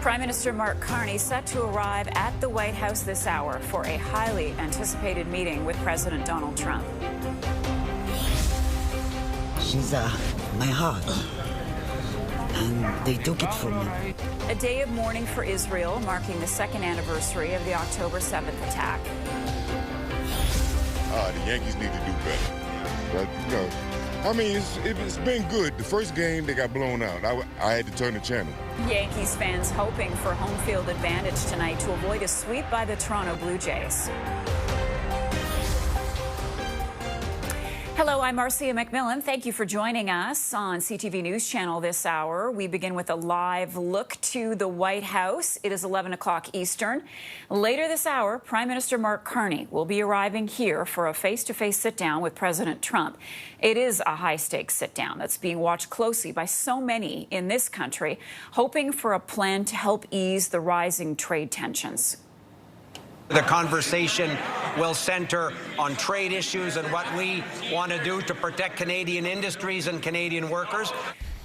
Prime Minister Mark Carney set to arrive at the White House this hour for a highly anticipated meeting with President Donald Trump. She's my heart, and they took it from me. A day of mourning for Israel, marking the second anniversary of the October 7th attack. The Yankees need to do better. But, you know, I mean, it's been good. The first game, they got blown out. I had to turn the channel. Yankees fans hoping for home field advantage tonight to avoid a sweep by the Toronto Blue Jays. Hello, I'm Marcia McMillan. Thank you for joining us on CTV News Channel this hour. We begin with a live look to the White House. It is 11 o'clock Eastern. Later this hour, Prime Minister Mark Carney will be arriving here for a face-to-face sit-down with President Trump. It is a high-stakes sit-down that's being watched closely by so many in this country, hoping for a plan to help ease the rising trade tensions. The conversation will center on trade issues and what we want to do to protect Canadian industries and Canadian workers.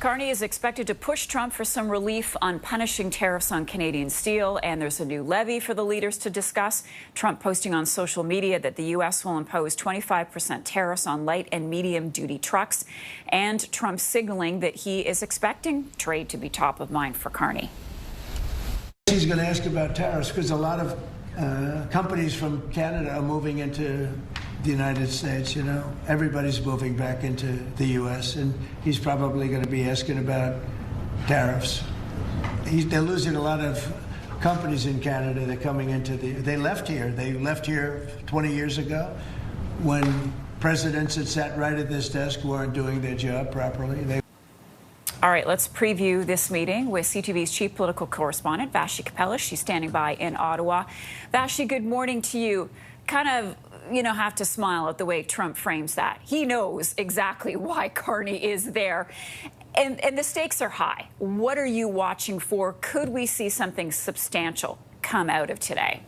Carney is expected to push Trump for some relief on punishing tariffs on Canadian steel, and there's a new levy for the leaders to discuss. Trump posting on social media that the U.S. will impose 25% tariffs on light and medium-duty trucks, and Trump signaling that he is expecting trade to be top of mind for Carney. He's going to ask about tariffs because a lot of companies from Canada are moving into the United States, you know. Everybody's moving back into the U.S., and he's probably going to be asking about tariffs. They're losing a lot of companies in Canada. They're coming into they left here. They left here 20 years ago when presidents that sat right at this desk weren't doing their job properly. All right, let's preview this meeting with CTV's chief political correspondent, Vassy Kapelis. She's standing by in Ottawa. Vassy, good morning to you. Kind of, you know, have to smile at the way Trump frames that. He knows exactly why Carney is there. And the stakes are high. What are you watching for? Could we see something substantial come out of today?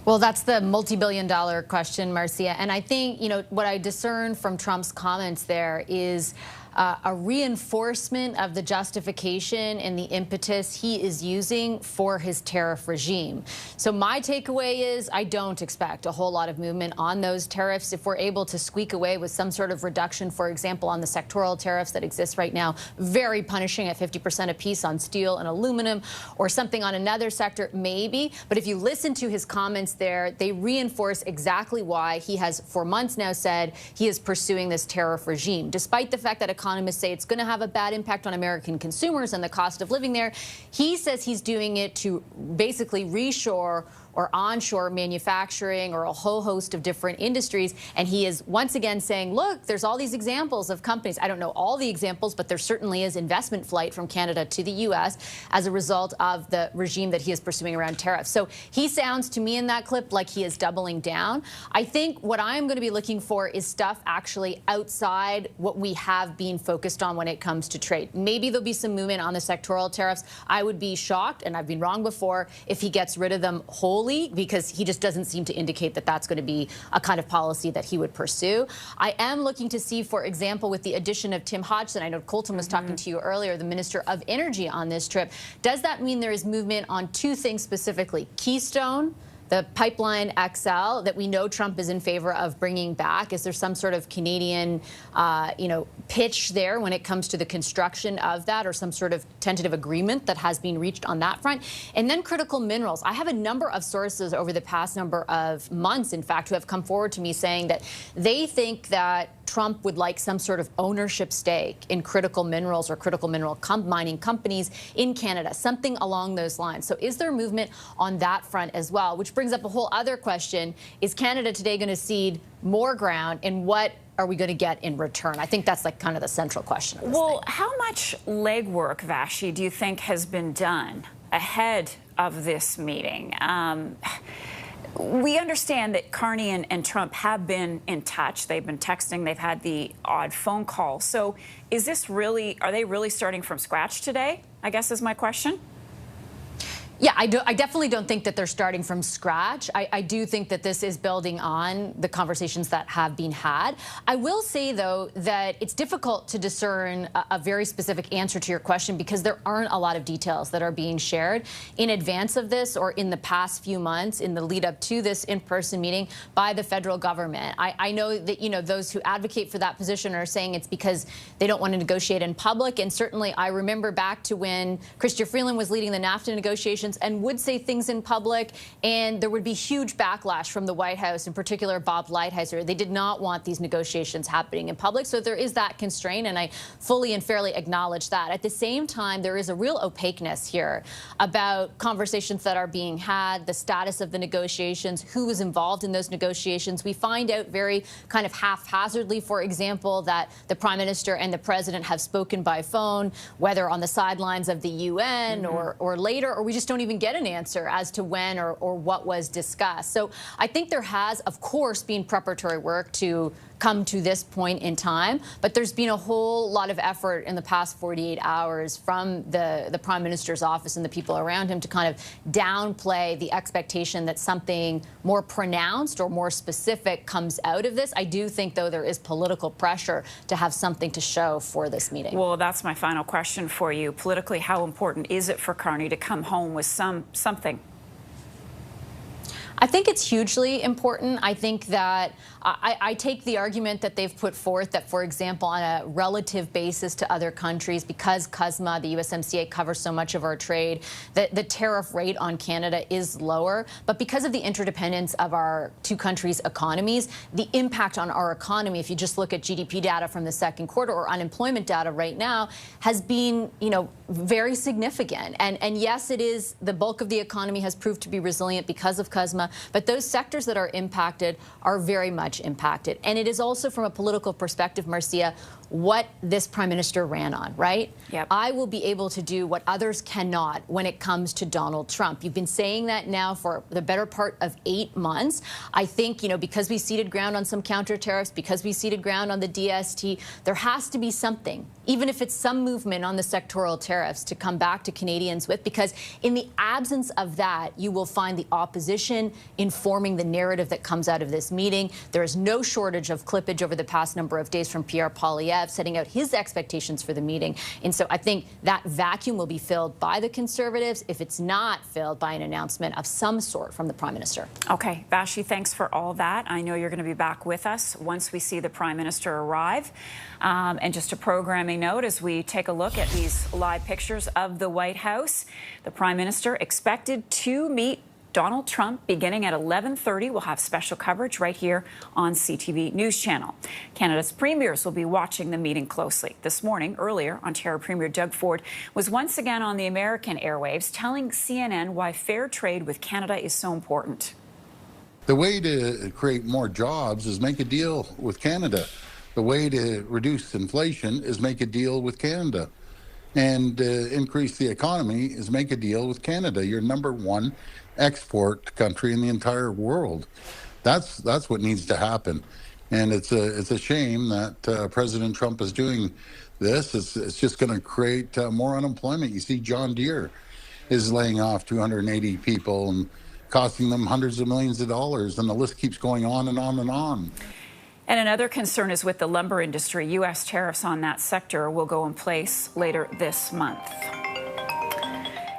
Well, that's the multi-billion-dollar question, Marcia. And I think, you know, what I discern from Trump's comments there is a reinforcement of the justification and the impetus he is using for his tariff regime. So my takeaway is I don't expect a whole lot of movement on those tariffs. If we're able to squeak away with some sort of reduction, for example, on the sectoral tariffs that exist right now, very punishing at 50% apiece on steel and aluminum, or something on another sector, maybe. But if you listen to his comments there, they reinforce exactly why he has for months now said he is pursuing this tariff regime, despite the fact that economists say it's going to have a bad impact on American consumers and the cost of living there. He says he's doing it to basically reshore or onshore manufacturing or a whole host of different industries. And he is once again saying, look, there's all these examples of companies. I don't know all the examples, but there certainly is investment flight from Canada to the U.S. as a result of the regime that he is pursuing around tariffs. So he sounds to me in that clip like he is doubling down. I think what I'm going to be looking for is stuff actually outside what we have been focused on when it comes to trade. Maybe there'll be some movement on the sectoral tariffs. I would be shocked, and I've been wrong before, if he gets rid of them wholly, because he just doesn't seem to indicate that that's going to be a kind of policy that he would pursue. I am looking to see, for example, with the addition of Tim Hodgson, I know Colton was talking to you earlier, the Minister of Energy on this trip. Does that mean there is movement on two things specifically? Keystone, the pipeline XL that we know Trump is in favor of bringing back. Is there some sort of Canadian, pitch there when it comes to the construction of that, or some sort of tentative agreement that has been reached on that front? And then critical minerals. I have a number of sources over the past number of months, in fact, who have come forward to me saying that they think that Trump would like some sort of ownership stake in critical minerals or critical mineral mining companies in Canada, something along those lines. So is there movement on that front as well? Which brings up a whole other question. Is Canada today going to cede more ground, and what are we going to get in return? I think that's like kind of the central question of this thing. How much legwork, Vassy, do you think has been done ahead of this meeting? We understand that Carney and Trump have been in touch. They've been texting. They've had the odd phone call. So is this really, are they really starting from scratch today, I guess is my question? Yeah, I definitely don't think that they're starting from scratch. I do think that this is building on the conversations that have been had. I will say, though, that it's difficult to discern a very specific answer to your question because there aren't a lot of details that are being shared in advance of this or in the past few months in the lead up to this in-person meeting by the federal government. I know that, you know, those who advocate for that position are saying it's because they don't want to negotiate in public. And certainly I remember back to when Chrystia Freeland was leading the NAFTA negotiations and would say things in public, and there would be huge backlash from the White House, in particular Bob Lighthizer. They did not want these negotiations happening in public, so there is that constraint, and I fully and fairly acknowledge that. At the same time, there is a real opaqueness here about conversations that are being had, the status of the negotiations, who was involved in those negotiations. We find out very kind of haphazardly, for example, that the Prime Minister and the President have spoken by phone, whether on the sidelines of the UN or later, or we just don't even get an answer as to when or what was discussed. So I think there has, of course, been preparatory work to come to this point in time, but there's been a whole lot of effort in the past 48 hours from the Prime Minister's office and the people around him to kind of downplay the expectation that something more pronounced or more specific comes out of this. I do think, though, there is political pressure to have something to show for this meeting. Well, that's my final question for you. Politically, how important is it for Carney to come home with something? I think it's hugely important. I think that I take the argument that they've put forth that, for example, on a relative basis to other countries, because CUSMA, the USMCA, covers so much of our trade, that the tariff rate on Canada is lower. But because of the interdependence of our two countries' economies, the impact on our economy, if you just look at GDP data from the second quarter or unemployment data right now, has been, you know, very significant. And yes, it is, the bulk of the economy has proved to be resilient because of CUSMA, but those sectors that are impacted are very much impacted. And it is also, from a political perspective, Marcia, what this Prime Minister ran on, right? Yep. I will be able to do what others cannot when it comes to Donald Trump. You've been saying that now for the better part of 8 months. I think, you know, because we ceded ground on some counter tariffs, because we ceded ground on the DST, there has to be something, even if it's some movement on the sectoral tariffs, to come back to Canadians with, because in the absence of that, you will find the opposition informing the narrative that comes out of this meeting. There is no shortage of clippage over the past number of days from Pierre Poilievre setting out his expectations for the meeting. And so I think that vacuum will be filled by the Conservatives if it's not filled by an announcement of some sort from the Prime Minister. Okay, Vashi, thanks for all that. I know you're going to be back with us once we see the Prime Minister arrive. And just a programming note, as we take a look at these live pictures of the White House, the Prime Minister expected to meet Donald Trump beginning at 11:30. We'll have special coverage right here on CTV News Channel. Canada's premiers will be watching the meeting closely. This morning, earlier, Ontario Premier Doug Ford was once again on the American airwaves telling CNN why fair trade with Canada is so important. The way to create more jobs is make a deal with Canada. The way to reduce inflation is make a deal with Canada. And increase the economy is make a deal with Canada. Your number one export country in the entire world. That's what needs to happen. And it's a shame that President Trump is doing this. It's just going to create more unemployment. You see, John Deere is laying off 280 people and costing them hundreds of millions of dollars, and the list keeps going on and on and on. And another concern is with the lumber industry. U.S. tariffs on that sector will go in place later this month.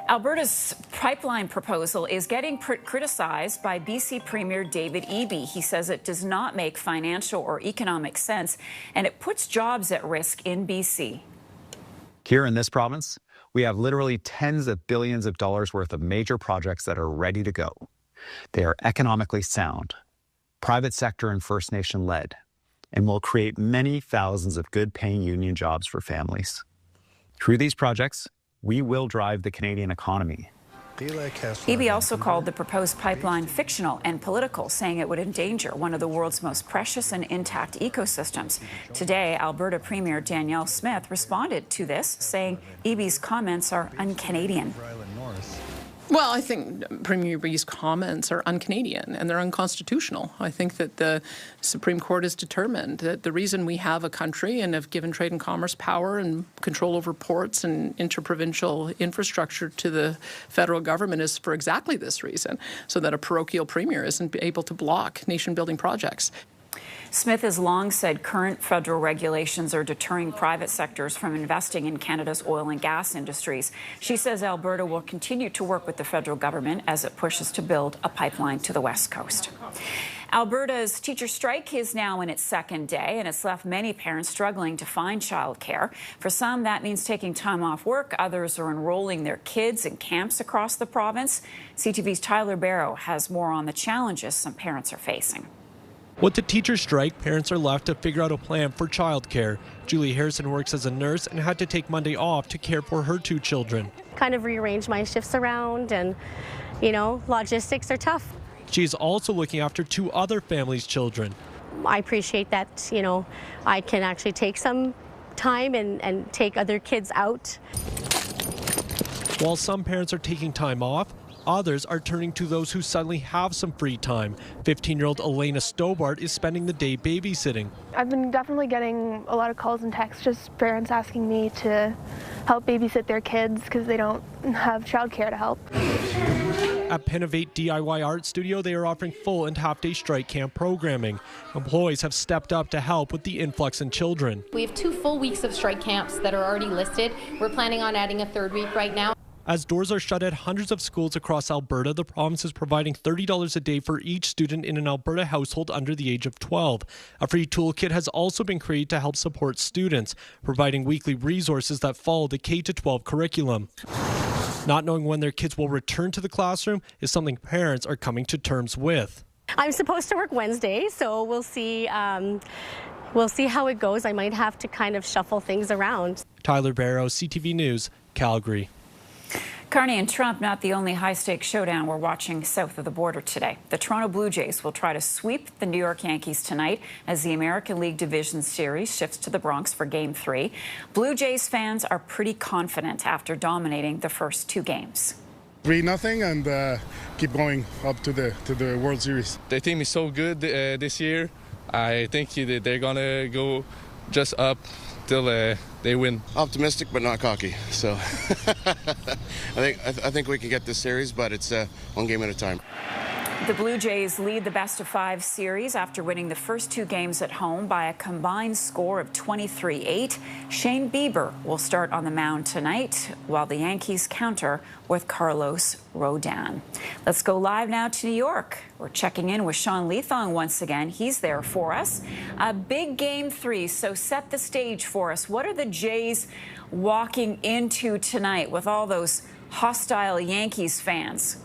Alberta's pipeline proposal is getting criticized by BC Premier David Eby. He says it does not make financial or economic sense, and it puts jobs at risk in BC. Here in this province, we have literally tens of billions of dollars worth of major projects that are ready to go. They are economically sound, private sector and First Nation led, and will create many thousands of good-paying union jobs for families. Through these projects, we will drive the Canadian economy. Eby also called the proposed pipeline fictional and political, saying it would endanger one of the world's most precious and intact ecosystems. Today, Alberta Premier Danielle Smith responded to this, saying Eby's comments are un-Canadian. Well, I think Premier B's comments are un-Canadian and they're unconstitutional. I think that the Supreme Court has determined that the reason we have a country and have given trade and commerce power and control over ports and interprovincial infrastructure to the federal government is for exactly this reason, so that a parochial premier isn't able to block nation-building projects. Smith has long said current federal regulations are deterring private sectors from investing in Canada's oil and gas industries. She says Alberta will continue to work with the federal government as it pushes to build a pipeline to the West Coast. Alberta's teacher strike is now in its second day, and it's left many parents struggling to find childcare. For some, that means taking time off work. Others are enrolling their kids in camps across the province. CTV's Tyler Barrow has more on the challenges some parents are facing. With the teacher strike, parents are left to figure out a plan for childcare. Julie Harrison works as a nurse and had to take Monday off to care for her 2 children. Kind of rearrange my shifts around, and, logistics are tough. She is also looking after 2 other families' children. I appreciate that, I can actually take some time and take other kids out. While some parents are taking time off, others are turning to those who suddenly have some free time. 15-year-old Elena Stobart is spending the day babysitting. I've been definitely getting a lot of calls and texts, just parents asking me to help babysit their kids because they don't have childcare to help. At Pennovate DIY Art Studio, they are offering full and half-day strike camp programming. Employees have stepped up to help with the influx in children. We have 2 full weeks of strike camps that are already listed. We're planning on adding a 3rd week right now. As doors are shut at hundreds of schools across Alberta, the province is providing $30 a day for each student in an Alberta household under the age of 12. A free toolkit has also been created to help support students, providing weekly resources that follow the K-12 curriculum. Not knowing when their kids will return to the classroom is something parents are coming to terms with. I'm supposed to work Wednesday, so we'll see how it goes. I might have to kind of shuffle things around. Tyler Barrow, CTV News, Calgary. Carney and Trump, not the only high-stakes showdown we're watching south of the border today. The Toronto Blue Jays will try to sweep the New York Yankees tonight as the American League Division Series shifts to the Bronx for Game 3. Blue Jays fans are pretty confident after dominating the first 2 games. 3-0 and keep going up to the World Series. The team is so good this year. I think they're going to go just up till they win. Optimistic but not cocky. So I think we can get this series, but it's 1 game at a time. The Blue Jays lead the best-of-5 series after winning the first 2 games at home by a combined score of 23-8. Shane Bieber will start on the mound tonight, while the Yankees counter with Carlos Rodon. Let's go live now to New York. We're checking in with Sean Leathong once again. He's there for us. A big Game 3, so set the stage for us. What are the Jays walking into tonight with all those hostile Yankees fans?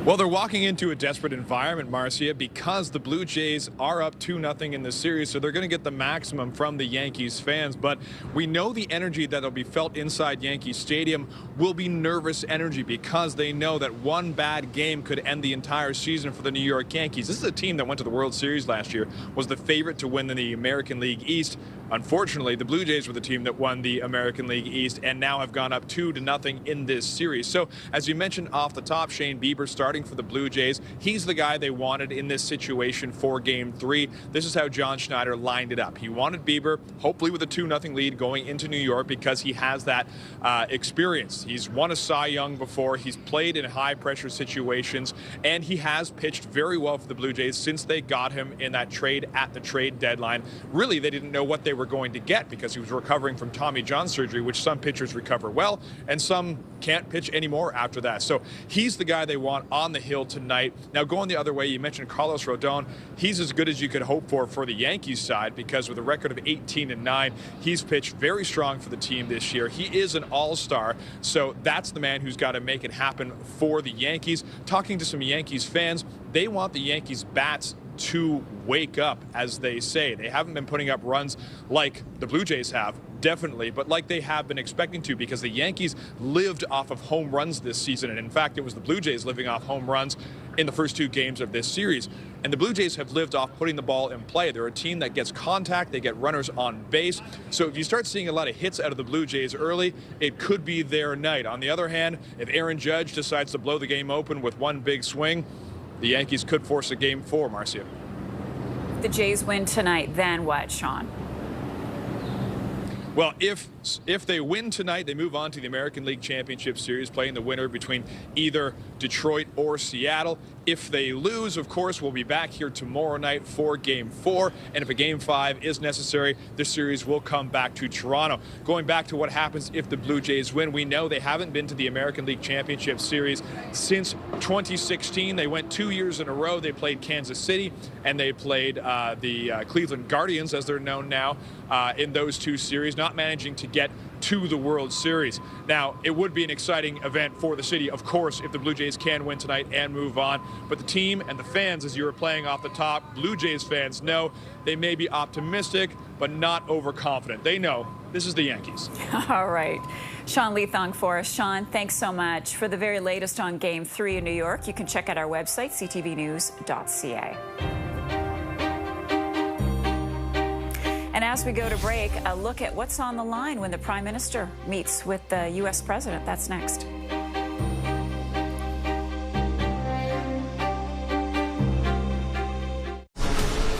Well, they're walking into a desperate environment, Marcia, because the Blue Jays are up 2-0 in the series, so they're going to get the maximum from the Yankees fans. But we know the energy that'll be felt inside Yankee Stadium will be nervous energy because they know that one bad game could end the entire season for the New York Yankees. This is a team that went to the World Series last year, was the favorite to win in the American League East. Unfortunately, the Blue Jays were the team that won the American League East and now have gone up 2-0 in this series. So, as you mentioned off the top, Shane Bieber starting for the Blue Jays. He's the guy they wanted in this situation for Game 3. This is how John Schneider lined it up. He wanted Bieber, hopefully with a 2-0 lead going into New York because he has that experience. He's won a Cy Young before. He's played in high-pressure situations, and he has pitched very well for the Blue Jays since they got him in that trade at the trade deadline. Really, they didn't know what they were going to get because he was recovering from Tommy John surgery, which some pitchers recover well, and some can't pitch anymore after that. So he's the guy they want on the hill tonight. Now, going the other way, you mentioned Carlos Rodon. He's as good as you could hope for the Yankees side because with a record of 18-9, he's pitched very strong for the team this year. He is an all-star, so that's the man who's got to make it happen for the Yankees. Talking to some Yankees fans, they want the Yankees bats to wake up, as they say. They haven't been putting up runs like the Blue Jays have, indefinitely, but like they have been expecting to, because the Yankees lived off of home runs this season. And in fact, it was the Blue Jays living off home runs in the first 2 games of this series. And the Blue Jays have lived off putting the ball in play. They're a team that gets contact. They get runners on base. So if you start seeing a lot of hits out of the Blue Jays early, it could be their night. On the other hand, if Aaron Judge decides to blow the game open with one big swing, the Yankees could force a Game 4, Marcia. The Jays win tonight, then what, Sean? Well, if they win tonight, they move on to the American League Championship Series, playing the winner between either Detroit or Seattle. If they lose, of course, we'll be back here tomorrow night for Game 4. And if a Game 5 is necessary, the series will come back to Toronto. Going back to what happens if the Blue Jays win, we know they haven't been to the American League Championship Series since 2016. They went 2 years in a row. They played Kansas City, and they played the Cleveland Guardians, as they're known now, in those 2 series, not managing to get to the World Series. Now, it would be an exciting event for the city, of course, if the Blue Jays can win tonight and move on. But the team and the fans, as you were playing off the top, Blue Jays fans know they may be optimistic, but not overconfident. They know this is the Yankees. All right. Sean Leathong for us. Sean, thanks so much. For the very latest on Game 3 in New York, you can check out our website, ctvnews.ca. And as we go to break, a look at what's on the line when the Prime Minister meets with the U.S. President. That's next.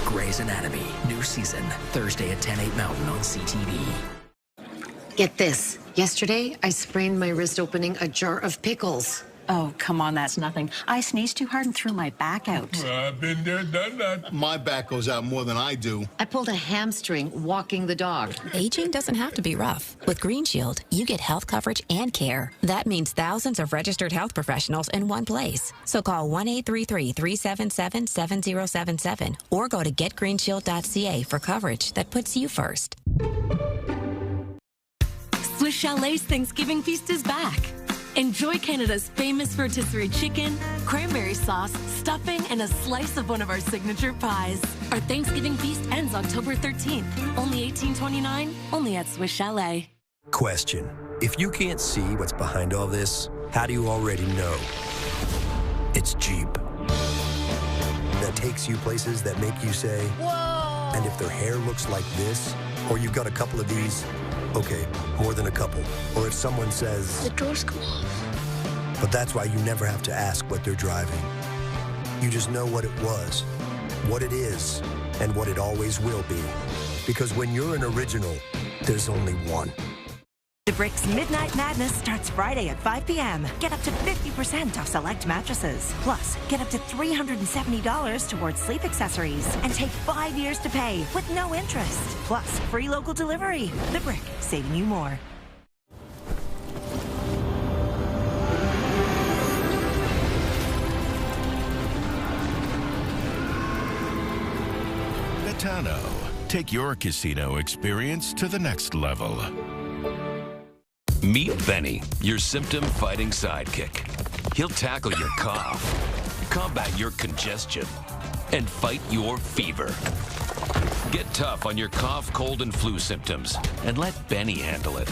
Grey's Anatomy, new season, Thursday at 10/8 Mountain on CTV. Get this. Yesterday, I sprained my wrist opening a jar of pickles. Oh, come on, that's nothing. I sneezed too hard and threw my back out. I've been there, done that. My back goes out more than I do. I pulled a hamstring walking the dog. Aging doesn't have to be rough. With Green Shield, you get health coverage and care. That means thousands of registered health professionals in one place. So call 1-833-377-7077 or go to getgreenshield.ca for coverage that puts you first. Swiss Chalet's Thanksgiving feast is back. Enjoy Canada's famous rotisserie chicken, cranberry sauce, stuffing, and a slice of one of our signature pies. Our Thanksgiving feast ends October 13th. Only $18.29, only at Swiss Chalet. Question. If you can't see what's behind all this, how do you already know? It's Jeep. That takes you places that make you say, whoa! And if their hair looks like this, or you've got a couple of these, okay, more than a couple. Or if someone says, the doors come off. But that's why you never have to ask what they're driving. You just know what it was, what it is, and what it always will be. Because when you're an original, there's only one. The Bricks Midnight Madness starts Friday at 5 p.m. Get up to 50% off select mattresses. Plus, get up to $370 towards sleep accessories. And take 5 years to pay with no interest. Plus, free local delivery. The Brick, saving you more. Betano. Take your casino experience to the next level. Meet Benny, your symptom-fighting sidekick. He'll tackle your cough, combat your congestion, and fight your fever. Get tough on your cough, cold, and flu symptoms, and let Benny handle it.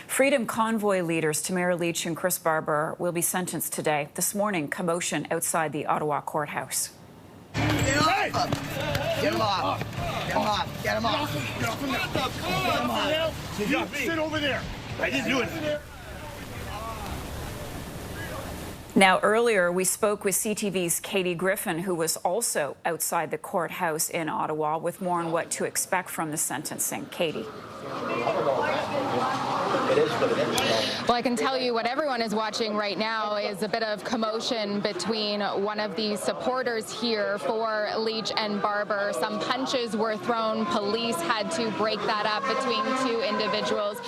Freedom Convoy leaders Tamara Lich and Chris Barber will be sentenced today. This morning, commotion outside the Ottawa courthouse. Get him off! Get him off! Get him off! Get him off! Sit over there! I didn't do it. Now, earlier, we spoke with CTV's Katie Griffin, who was also outside the courthouse in Ottawa, with more on what to expect from the sentencing. Katie. Well, I can tell you what everyone is watching right now is a bit of commotion between one of the supporters here for Lich and Barber. Some punches were thrown. Police had to break that up between two individuals.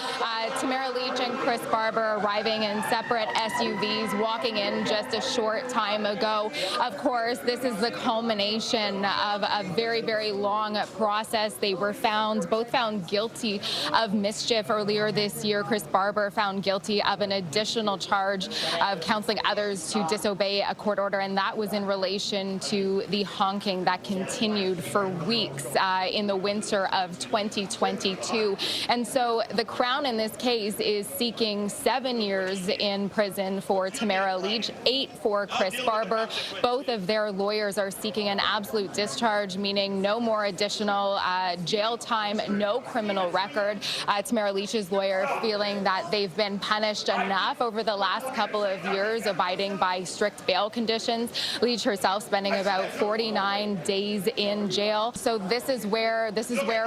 Tamara Lich and Chris Barber arriving in separate SUVs, walking in just a short time ago. Of course, this is the culmination of a very, very long process. They were both found guilty of mischief earlier this year. Chris Barber found guilty of an additional charge of counseling others to disobey a court order, and that was in relation to the honking that continued for weeks in the winter of 2022. And so the Crown in this case is seeking 7 years in prison for Tamara Leach, 8 for Chris Barber. Both of their lawyers are seeking an absolute discharge, meaning no more additional jail time, no criminal record. Tamara Leach's lawyer feeling that they've been punished enough over the last couple of years, abiding by strict bail conditions. Leach herself spending about 49 days in jail. So this is where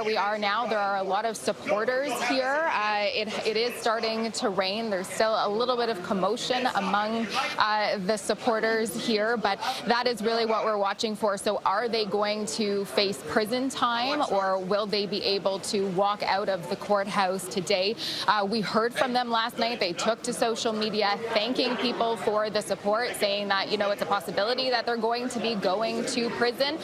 we are now. There are a lot of supporters here. It is starting to rain. There's still a little bit of commotion among the supporters here, but that is really what we're watching for. So are they going to face prison time, or will they be able to walk out of the courthouse today? We heard from them last night. They took to social media thanking people for the support, saying that, you know, it's a possibility that they're going to be going to prison,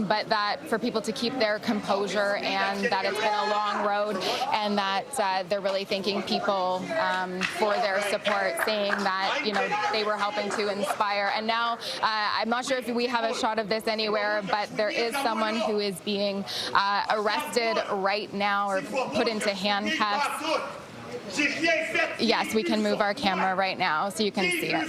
but that for people to keep their composure, and that it's been a long road, and that they're really thanking people for their support, saying that, you know, they were helping to inspire. And now I'm not sure if we have a shot of this anywhere, but there is someone who is being arrested right now, or put into handcuffs. Yes, we can move our camera right now so you can see it.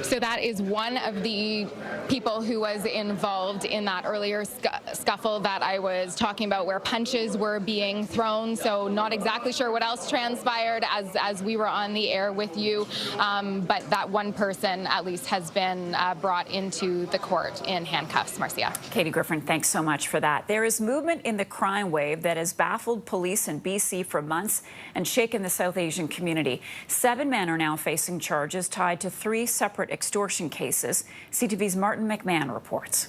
So that is one of the people who was involved in that earlier scuffle that I was talking about, where punches were being thrown. So not exactly sure what else transpired as we were on the air with you, but that one person at least has been brought into the court in handcuffs. Marcia. Katie Griffin, thanks so much for that. There is movement in the crime wave that has baffled police in BC for months and shaken the South Asian community. 7 men are now facing charges tied to 3 separate extortion cases. CTV's Martin McMahon reports.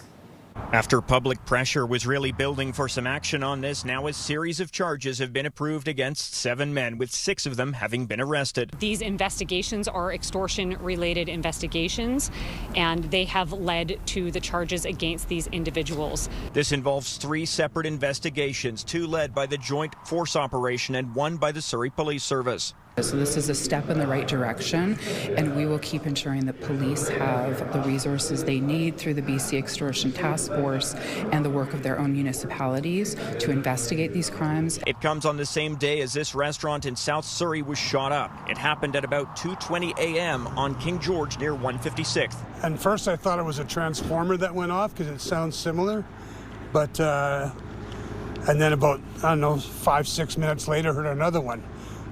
After public pressure was really building for some action on this, now a series of charges have been approved against 7 men, with 6 of them having been arrested. These investigations are extortion-related investigations, and they have led to the charges against these individuals. This involves 3 separate investigations, 2 led by the Joint Force Operation and 1 by the Surrey Police Service. So this is a step in the right direction, and we will keep ensuring that police have the resources they need through the BC Extortion Task Force and the work of their own municipalities to investigate these crimes. It comes on the same day as this restaurant in South Surrey was shot up. It happened at about 2:20 a.m. on King George near 156th. And first I thought it was a transformer that went off because it sounds similar, but and then about, I don't know, 5-6 minutes later heard another one.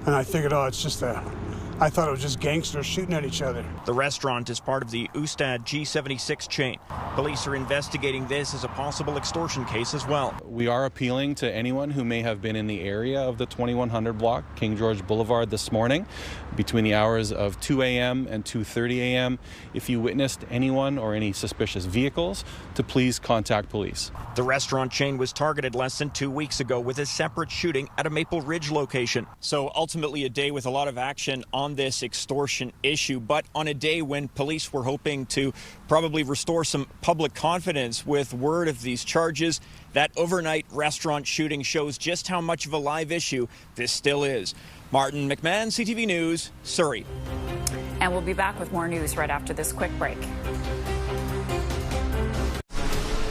And I figured, oh, it's just I thought it was just gangsters shooting at each other. The restaurant is part of the Ustad G76 chain. Police are investigating this as a possible extortion case as well. We are appealing to anyone who may have been in the area of the 2100 block, King George Boulevard, this morning between the hours of 2 a.m. and 2:30 a.m. If you witnessed anyone or any suspicious vehicles, to please contact police. The restaurant chain was targeted less than 2 weeks ago with a separate shooting at a Maple Ridge location. So ultimately a day with a lot of action on this extortion issue, but on a day when police were hoping to probably restore some public confidence with word of these charges. That overnight restaurant shooting shows just how much of a live issue this still is. Martin McMahon, CTV News, Surrey. And we'll be back with more news right after this quick break.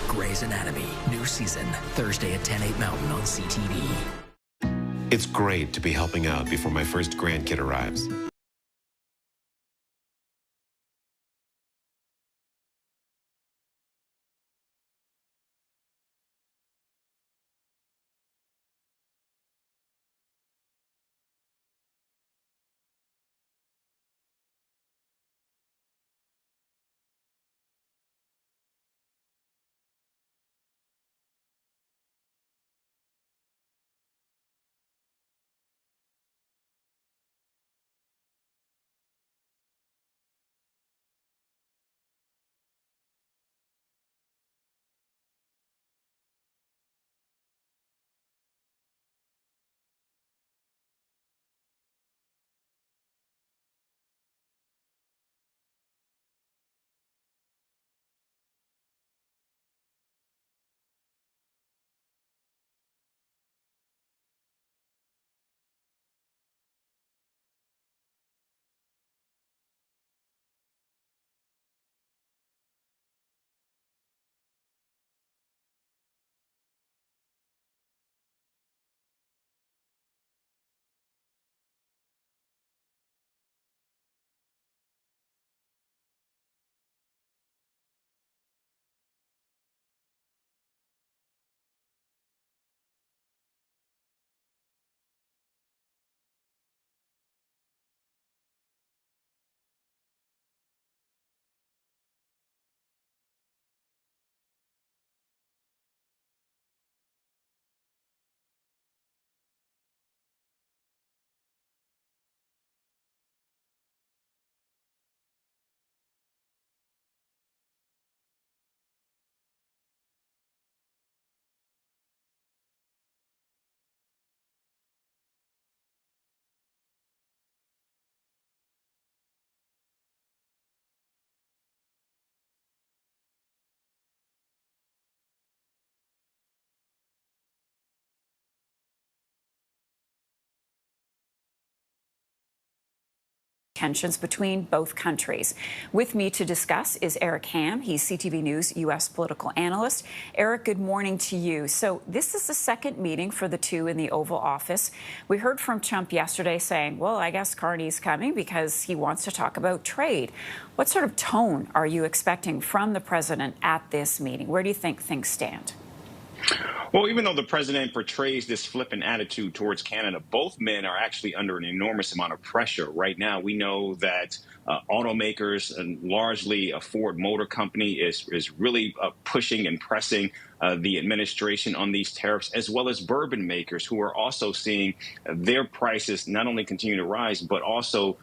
Grey's Anatomy, new season, Thursday at 10/8 Mountain on CTV. It's great to be helping out before my first grandkid arrives. tensions between both countries. With me to discuss is Eric Ham. He's CTV News U.S. political analyst. Eric, good morning to you. So this is the second meeting for the two in the Oval Office. We heard from Trump yesterday saying, well, I guess Carney's coming because he wants to talk about trade. What sort of tone are you expecting from the president at this meeting? Where do you think things stand? Well, even though the president portrays this flippant attitude towards Canada, both men are actually under an enormous amount of pressure right now. We know that automakers, and largely a Ford Motor Company, is really pushing and pressing the administration on these tariffs, as well as bourbon makers, who are also seeing their prices not only continue to rise, but also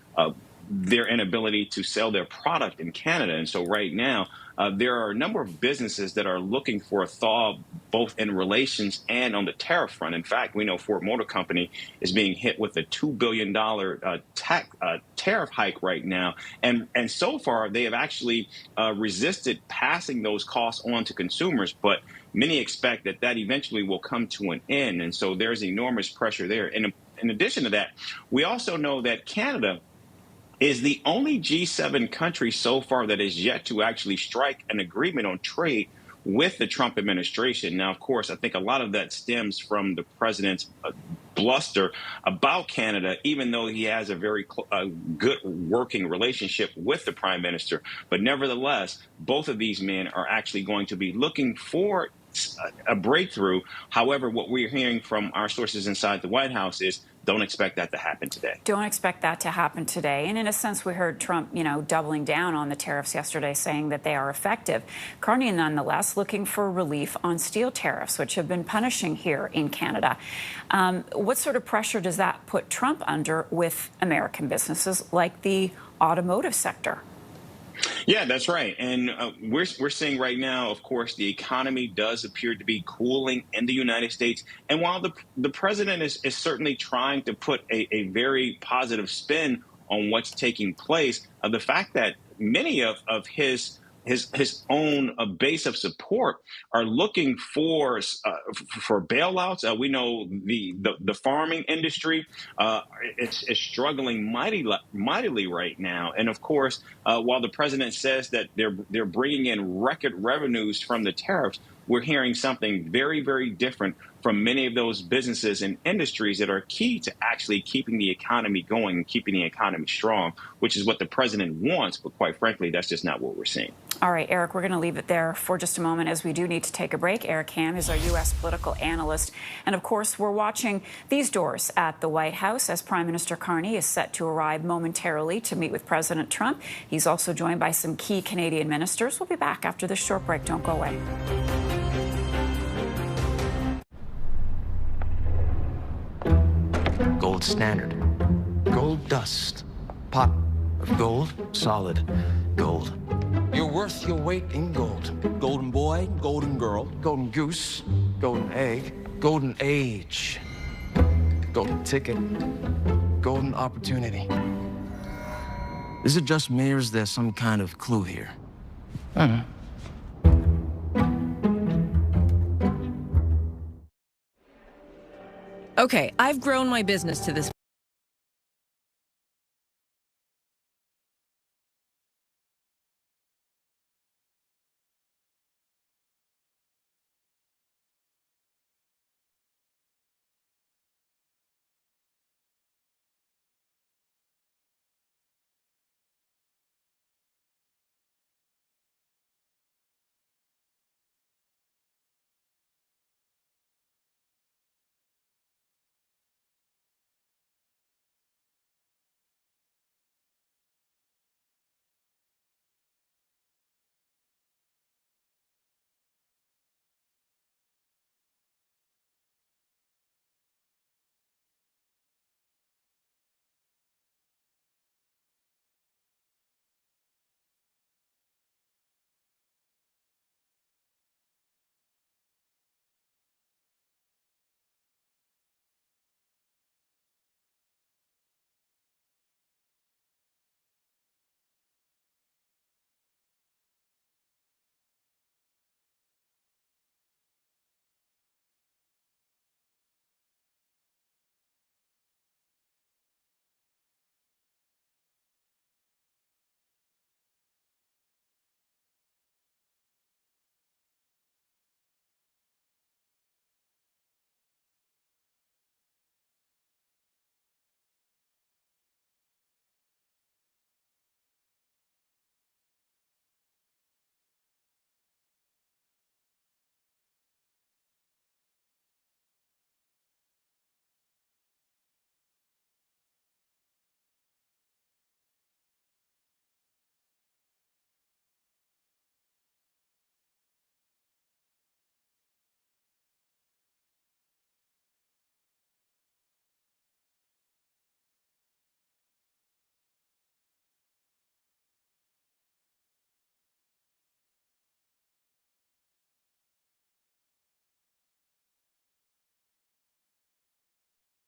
their inability to sell their product in Canada. And so right now, there are a number of businesses that are looking for a thaw, both in relations and on the tariff front. In fact, we know Ford Motor Company is being hit with a $2 billion tariff hike right now. And so far, they have actually resisted passing those costs on to consumers. But many expect that that eventually will come to an end. And so there's enormous pressure there. And in addition to that, we also know that Canada is the only G7 country so far that is yet to actually strike an agreement on trade with the Trump administration. Now, of course, I think a lot of that stems from the president's bluster about Canada, even though he has a very good working relationship with the prime minister. But nevertheless, both of these men are actually going to be looking for a breakthrough. However, what we're hearing from our sources inside the White House is don't expect that to happen today. Don't expect that to happen today. And in a sense, we heard Trump, doubling down on the tariffs yesterday, saying that they are effective. Carney, nonetheless, looking for relief on steel tariffs, which have been punishing here in Canada. What sort of pressure does that put Trump under with American businesses like the automotive sector? Yeah, that's right. And we're seeing right now, of course, the economy does appear to be cooling in the United States. And while the president is certainly trying to put a very positive spin on what's taking place, the fact that many of his own base of support are looking for bailouts. We know the farming industry is struggling mightily right now. And of course, while the president says that they're bringing in record revenues from the tariffs, we're hearing something very, very different from many of those businesses and industries that are key to actually keeping the economy going and keeping the economy strong, which is what the president wants. But quite frankly, that's just not what we're seeing. All right, Eric, we're going to leave it there for just a moment, as we do need to take a break. Eric Ham is our U.S. political analyst. And of course, we're watching these doors at the White House as Prime Minister Carney is set to arrive momentarily to meet with President Trump. He's also joined by some key Canadian ministers. We'll be back after this short break. Don't go away. Gold standard, gold dust, pot of gold, solid gold. You're worth your weight in gold. Golden boy, golden girl, golden goose, golden egg, golden age, golden ticket, golden opportunity. Is it just me, or is there some kind of clue here? I don't know. Okay, I've grown my business to this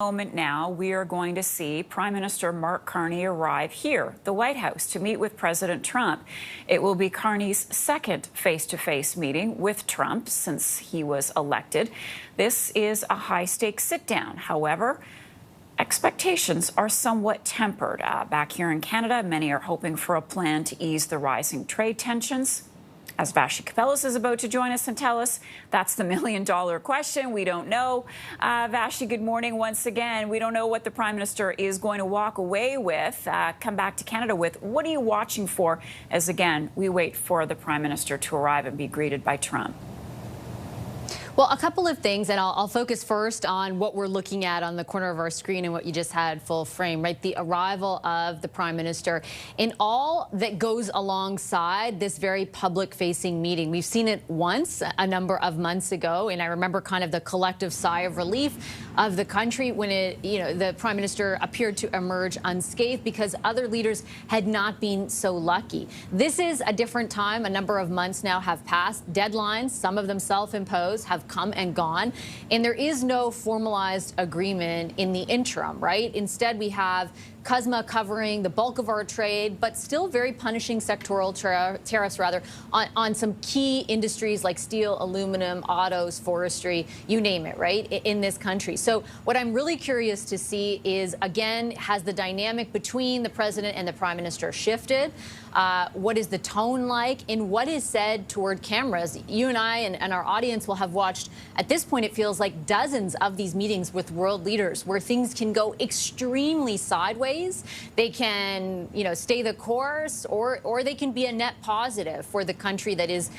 Moment now, we are going to see Prime Minister Mark Carney arrive here, the White House, to meet with President Trump. It will be Carney's second face-to-face meeting with Trump since he was elected. This is a high-stakes sit-down. However, expectations are somewhat tempered. Back here in Canada, many are hoping for a plan to ease the rising trade tensions. As Vashi Kapelas is about to join us and tell us, that's the million-dollar question. We don't know. Vashi, good morning once again. We don't know what the Prime Minister is going to walk away with, come back to Canada with. What are you watching for as, again, we wait for the Prime Minister to arrive and be greeted by Trump? Well, a couple of things, and I'll focus first on what we're looking at on the corner of our screen and what you just had full frame, right? The arrival of the Prime Minister in all that goes alongside this very public-facing meeting. We've seen it once a number of months ago, and I remember kind of the collective sigh of relief of the country when the Prime Minister appeared to emerge unscathed because other leaders had not been so lucky. This is a different time. A number of months now have passed. Deadlines, some of them self-imposed, have come and gone, and there is no formalized agreement in the interim, right? Instead, we have CUSMA covering the bulk of our trade, but still very punishing sectoral tariffs, on some key industries like steel, aluminum, autos, forestry, you name it, right, in this country. So what I'm really curious to see is, again, has the dynamic between the president and the prime minister shifted? What is the tone like? And what is said toward cameras? You and I and our audience will have watched, at this point, it feels like dozens of these meetings with world leaders where things can go extremely sideways. They can, stay the course, or they can be a net positive for the country that is,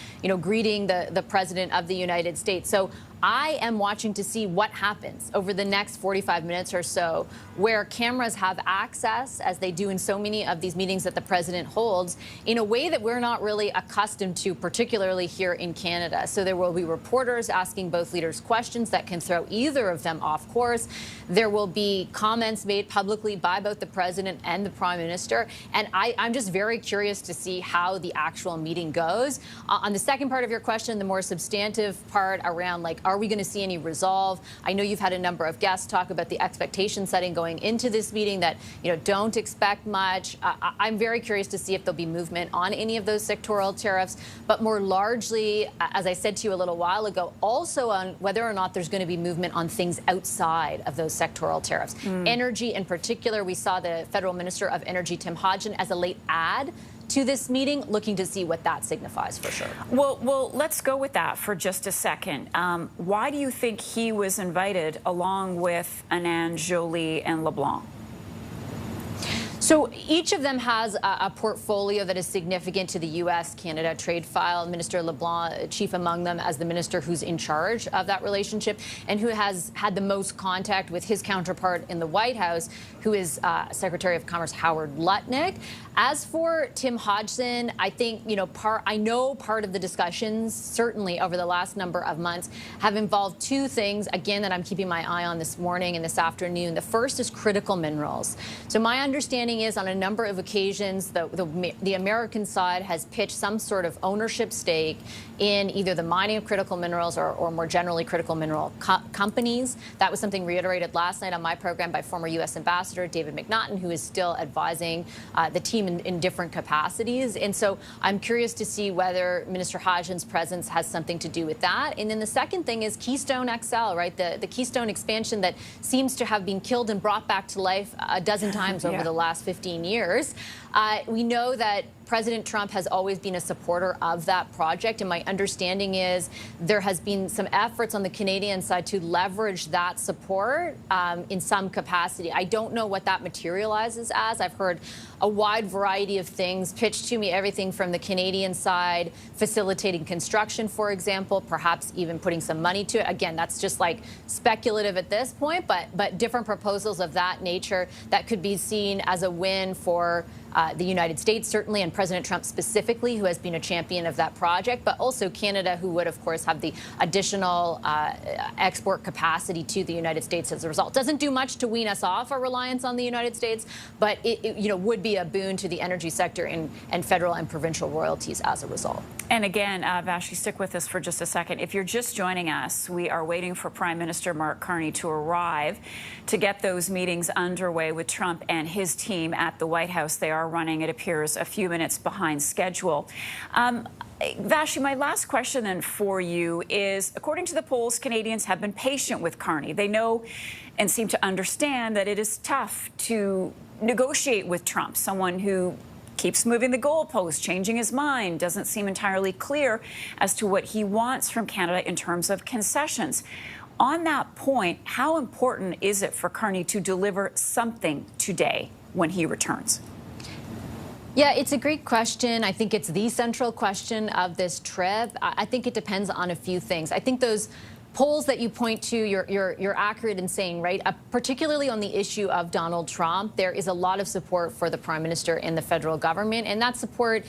greeting the president of the United States. So I am watching to see what happens over the next 45 minutes or so, where cameras have access, as they do in so many of these meetings that the president holds, in a way that we're not really accustomed to, particularly here in Canada. So there will be reporters asking both leaders questions that can throw either of them off course. There will be comments made publicly by both the president and the prime minister. And I'm just very curious to see how the actual meeting goes. On the second part of your question, the more substantive part around, are we going to see any resolve? I know you've had a number of guests talk about the expectation setting going into this meeting that, don't expect much. I'm very curious to see if there'll be movement on any of those sectoral tariffs, but more largely, as I said to you a little while ago, also on whether or not there's going to be movement on things outside of those sectoral tariffs. Energy in particular, we saw the Federal Minister of Energy, Tim Hodgson, as a late add to this meeting, looking to see what that signifies for sure. Well, let's go with that for just a second. Why do you think he was invited along with Anand Jolie and LeBlanc? So each of them has a portfolio that is significant to the U.S.-Canada trade file. Minister LeBlanc, chief among them, as the minister who's in charge of that relationship and who has had the most contact with his counterpart in the White House, who is Secretary of Commerce Howard Lutnick. As for Tim Hodgson, I think, I know part of the discussions, certainly over the last number of months, have involved two things, again, that I'm keeping my eye on this morning and this afternoon. The first is critical minerals. So my understanding is on a number of occasions, the American side has pitched some sort of ownership stake in either the mining of critical minerals or more generally critical mineral companies. That was something reiterated last night on my program by former U.S. Ambassador David McNaughton, who is still advising the team in different capacities. And so I'm curious to see whether Minister Hodgson's presence has something to do with that. And then the second thing is Keystone XL, right? The Keystone expansion that seems to have been killed and brought back to life a dozen times over the last 15 years. We know that President Trump has always been a supporter of that project, and my understanding is there has been some efforts on the Canadian side to leverage that support in some capacity. I don't know what that materializes as. I've heard a wide variety of things pitched to me, everything from the Canadian side facilitating construction, for example, perhaps even putting some money to it. Again, that's just like speculative at this point, but different proposals of that nature that could be seen as a win for the United States, certainly, and President Trump specifically, who has been a champion of that project, but also Canada, who would, of course, have the additional export capacity to the United States as a result. Doesn't do much to wean us off our reliance on the United States, but it would be a boon to the energy sector and federal and provincial royalties as a result. And again, Vashti, stick with us for just a second. If you're just joining us, we are waiting for Prime Minister Mark Carney to arrive to get those meetings underway with Trump and his team at the White House. They are running, it appears, a few minutes behind schedule. Vashti, my last question then for you is, according to the polls, Canadians have been patient with Carney. They know and seem to understand that it is tough to negotiate with Trump, someone who keeps moving the goalposts, changing his mind, doesn't seem entirely clear as to what he wants from Canada in terms of concessions. On that point, how important is it for Carney to deliver something today when he returns? Yeah, it's a great question. I think it's the central question of this trip. I think it depends on a few things. I think those polls that you point to, you're accurate in saying, right, particularly on the issue of Donald Trump, there is a lot of support for the Prime Minister and the federal government, and that support,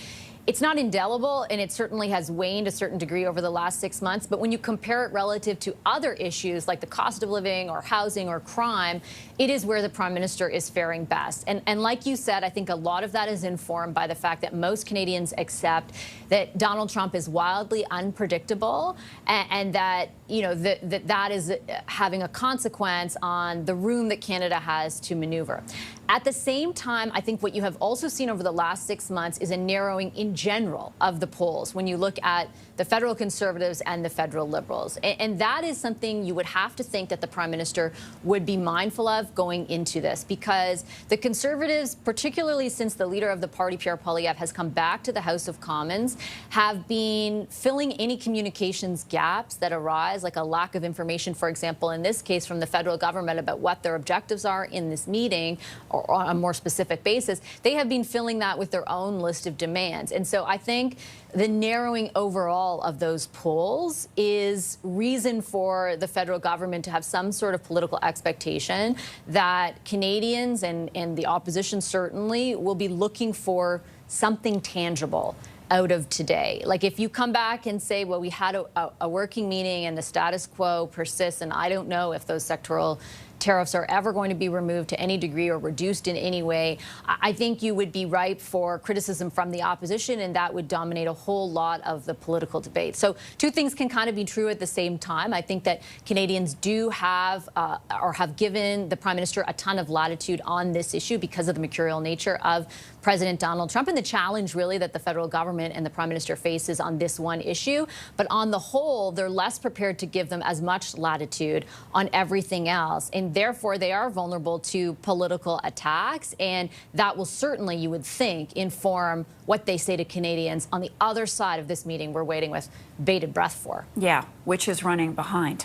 it's not indelible, and it certainly has waned a certain degree over the last 6 months. But when you compare it relative to other issues like the cost of living or housing or crime, it is where the Prime Minister is faring best. And like you said, I think a lot of that is informed by the fact that most Canadians accept that Donald Trump is wildly unpredictable, and that that is having a consequence on the room that Canada has to maneuver. At the same time, I think what you have also seen over the last 6 months is a narrowing in general of the polls when you look at the federal Conservatives and the federal Liberals. And that is something you would have to think that the Prime Minister would be mindful of going into this, because the Conservatives, particularly since the leader of the party, Pierre Poilievre, has come back to the House of Commons, have been filling any communications gaps that arise, like a lack of information, for example, in this case, from the federal government about what their objectives are in this meeting, or on a more specific basis. They have been filling that with their own list of demands. And so I think the narrowing overall of those polls is reason for the federal government to have some sort of political expectation that Canadians and the opposition certainly will be looking for something tangible out of today. Like, if you come back and say, well, we had a working meeting and the status quo persists, and I don't know if those sectoral tariffs are ever going to be removed to any degree or reduced in any way, I think you would be ripe for criticism from the opposition, and that would dominate a whole lot of the political debate. So two things can kind of be true at the same time. I think that Canadians do have or have given the Prime Minister a ton of latitude on this issue because of the mercurial nature of President Donald Trump and the challenge, really, that the federal government and the Prime Minister faces on this one issue. But on the whole, they're less prepared to give them as much latitude on everything else. And therefore, they are vulnerable to political attacks. And that will certainly, you would think, inform what they say to Canadians on the other side of this meeting we're waiting with bated breath for. Yeah, which is running behind.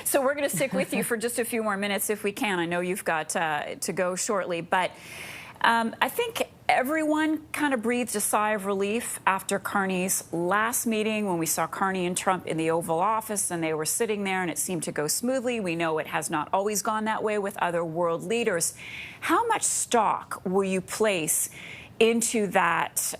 So we're going to stick with you for just a few more minutes if we can. I know you've got to go shortly, but I think everyone kind of breathed a sigh of relief after Carney's last meeting, when we saw Carney and Trump in the Oval Office and they were sitting there and it seemed to go smoothly. We know it has not always gone that way with other world leaders. How much stock will you place into that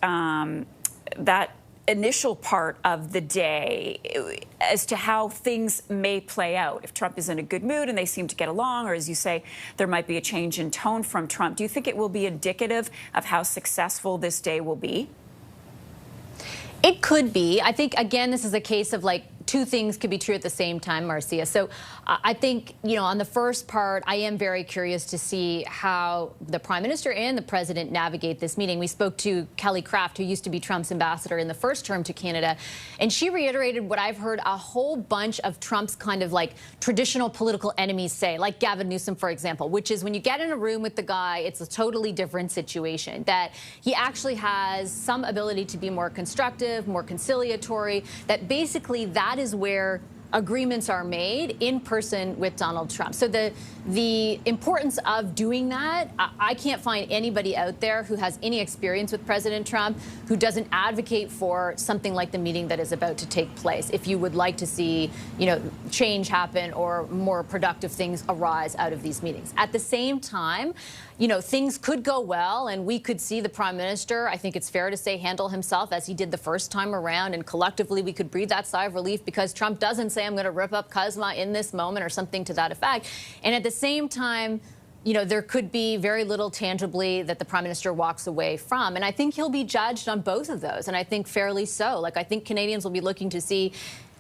that initial part of the day as to how things may play out? If Trump is in a good mood and they seem to get along, or as you say, there might be a change in tone from Trump, do you think it will be indicative of how successful this day will be? It could be. I think, again, this is a case of, like, two things could be true at the same time, Marcia. So I think, on the first part, I am very curious to see how the Prime Minister and the President navigate this meeting. We spoke to Kelly Craft, who used to be Trump's ambassador in the first term to Canada, and she reiterated what I've heard a whole bunch of Trump's kind of like traditional political enemies say, like Gavin Newsom, for example, which is when you get in a room with the guy, it's a totally different situation, that he actually has some ability to be more constructive, more conciliatory, that basically that is where agreements are made in person with Donald Trump. So the importance of doing that, I can't find anybody out there who has any experience with President Trump who doesn't advocate for something like the meeting that is about to take place. If you would like to see, change happen or more productive things arise out of these meetings. At the same time, things could go well, and we could see the Prime Minister, I think it's fair to say, handle himself as he did the first time around, and collectively we could breathe that sigh of relief because Trump doesn't say, I'm going to rip up Kuzma in this moment or something to that effect. And at the same time, there could be very little tangibly that the Prime Minister walks away from. And I think he'll be judged on both of those, and I think fairly so. I think Canadians will be looking to see,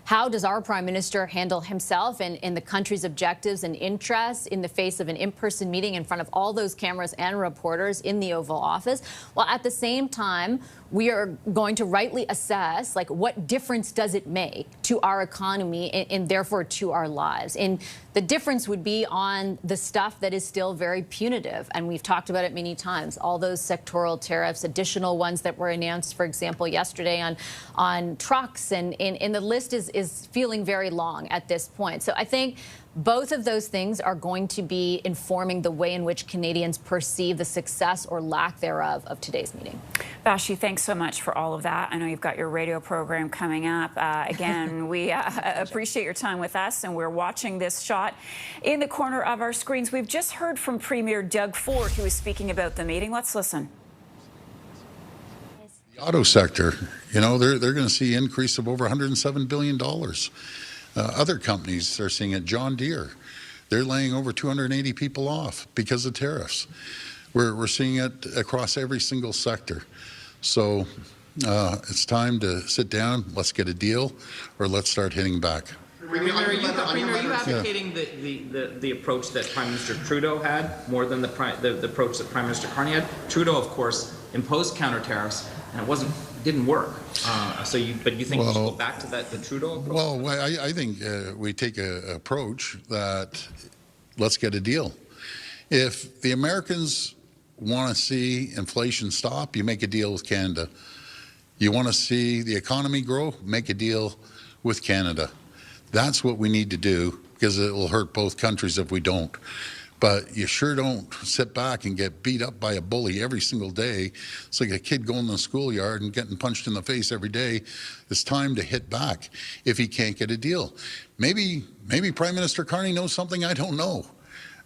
how does our Prime Minister handle himself and the country's objectives and interests in the face of an in-person meeting in front of all those cameras and reporters in the Oval Office? While at the same time, we are going to rightly assess, what difference does it make to our economy and therefore to our lives? And the difference would be on the stuff that is still very punitive. And we've talked about it many times, all those sectoral tariffs, additional ones that were announced, for example, yesterday on trucks. And the list is feeling very long at this point. So I think both of those things are going to be informing the way in which Canadians perceive the success or lack thereof of today's meeting. Vashi, thanks so much for all of that. I know you've got your radio program coming up. Again, we appreciate your time with us, and we're watching this shot in the corner of our screens. We've just heard from Premier Doug Ford, who was speaking about the meeting. Let's listen. The auto sector, they're going to see an increase of over $107 billion. Other companies are seeing it. John Deere, they're laying over 280 people off because of tariffs. We're seeing it across every single sector. So it's time to sit down, let's get a deal, or let's start hitting back. Premier, are you advocating the approach that Prime Minister Trudeau had more than the approach that Prime Minister Carney had? Trudeau, of course, imposed counter tariffs, and it didn't work. But you think we should go back to the Trudeau approach? Well, I think we take an approach that let's get a deal. If the Americans want to see inflation stop, you make a deal with Canada. You want to see the economy grow, make a deal with Canada. That's what we need to do, because it will hurt both countries if we don't. But you sure don't sit back and get beat up by a bully every single day. It's like a kid going to the schoolyard and getting punched in the face every day. It's time to hit back if he can't get a deal. Maybe Prime Minister Carney knows something I don't know.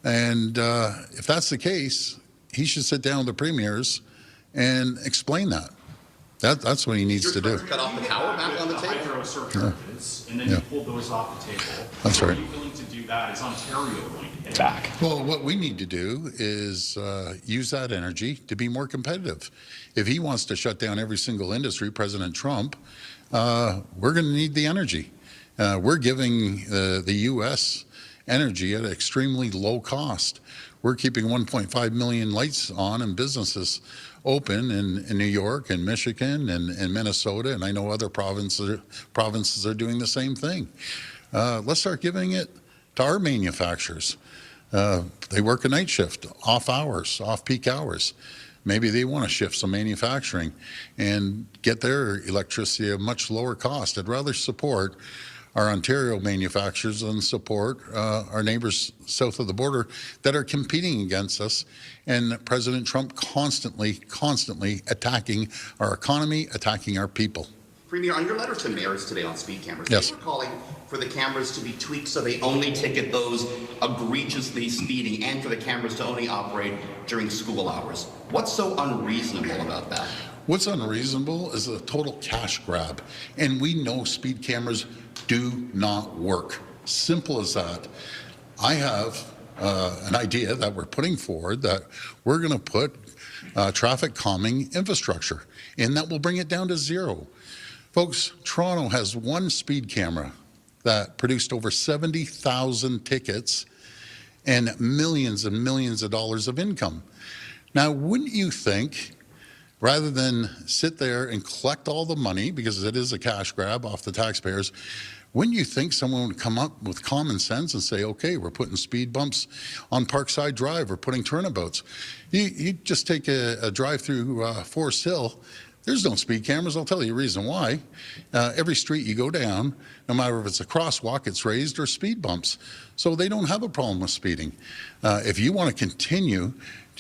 And if that's the case, he should sit down with the premiers and explain that. That's what he needs to do. Cut off the power back on the table. Hydro surcharges, and then you pulled those off the table. That's right. Are you willing to do that? Is Ontario going to hit back? Well, what we need to do is use that energy to be more competitive. If he wants to shut down every single industry, President Trump, we're going to need the energy. We're giving the U.S. energy at an extremely low cost. We're keeping 1.5 million lights on and businesses open in New York and Michigan and Minnesota, and I know other provinces are doing the same thing. Let's start giving it to our manufacturers. They work a night shift, off hours, off-peak hours. Maybe they want to shift some manufacturing and get their electricity at a much lower cost. I'd rather support our Ontario manufacturers and support our neighbors south of the border that are competing against us, and President Trump constantly attacking our economy, attacking our people. Premier, on your letter to mayors today on speed cameras, yes, they were calling for the cameras to be tweaked so they only ticket those egregiously speeding and for the cameras to only operate during school hours. What's so unreasonable about that? What's unreasonable is a total cash grab, and we know speed cameras do not work. Simple as that. I have an idea that we're putting forward that we're going to put traffic calming infrastructure, and that will bring it down to zero. Folks, Toronto has one speed camera that produced over 70,000 tickets and millions of dollars of income. Now, wouldn't you think, rather than sit there and collect all the money, because it is a cash grab off the taxpayers, wouldn't you think someone would come up with common sense and say, okay, we're putting speed bumps on Parkside Drive, we're putting turnabouts. You just take a drive through Forest Hill, There's no speed cameras. I'll tell you a reason why. Every street you go down, no matter if it's a crosswalk, it's raised or speed bumps. So they don't have a problem with speeding. If you want to continue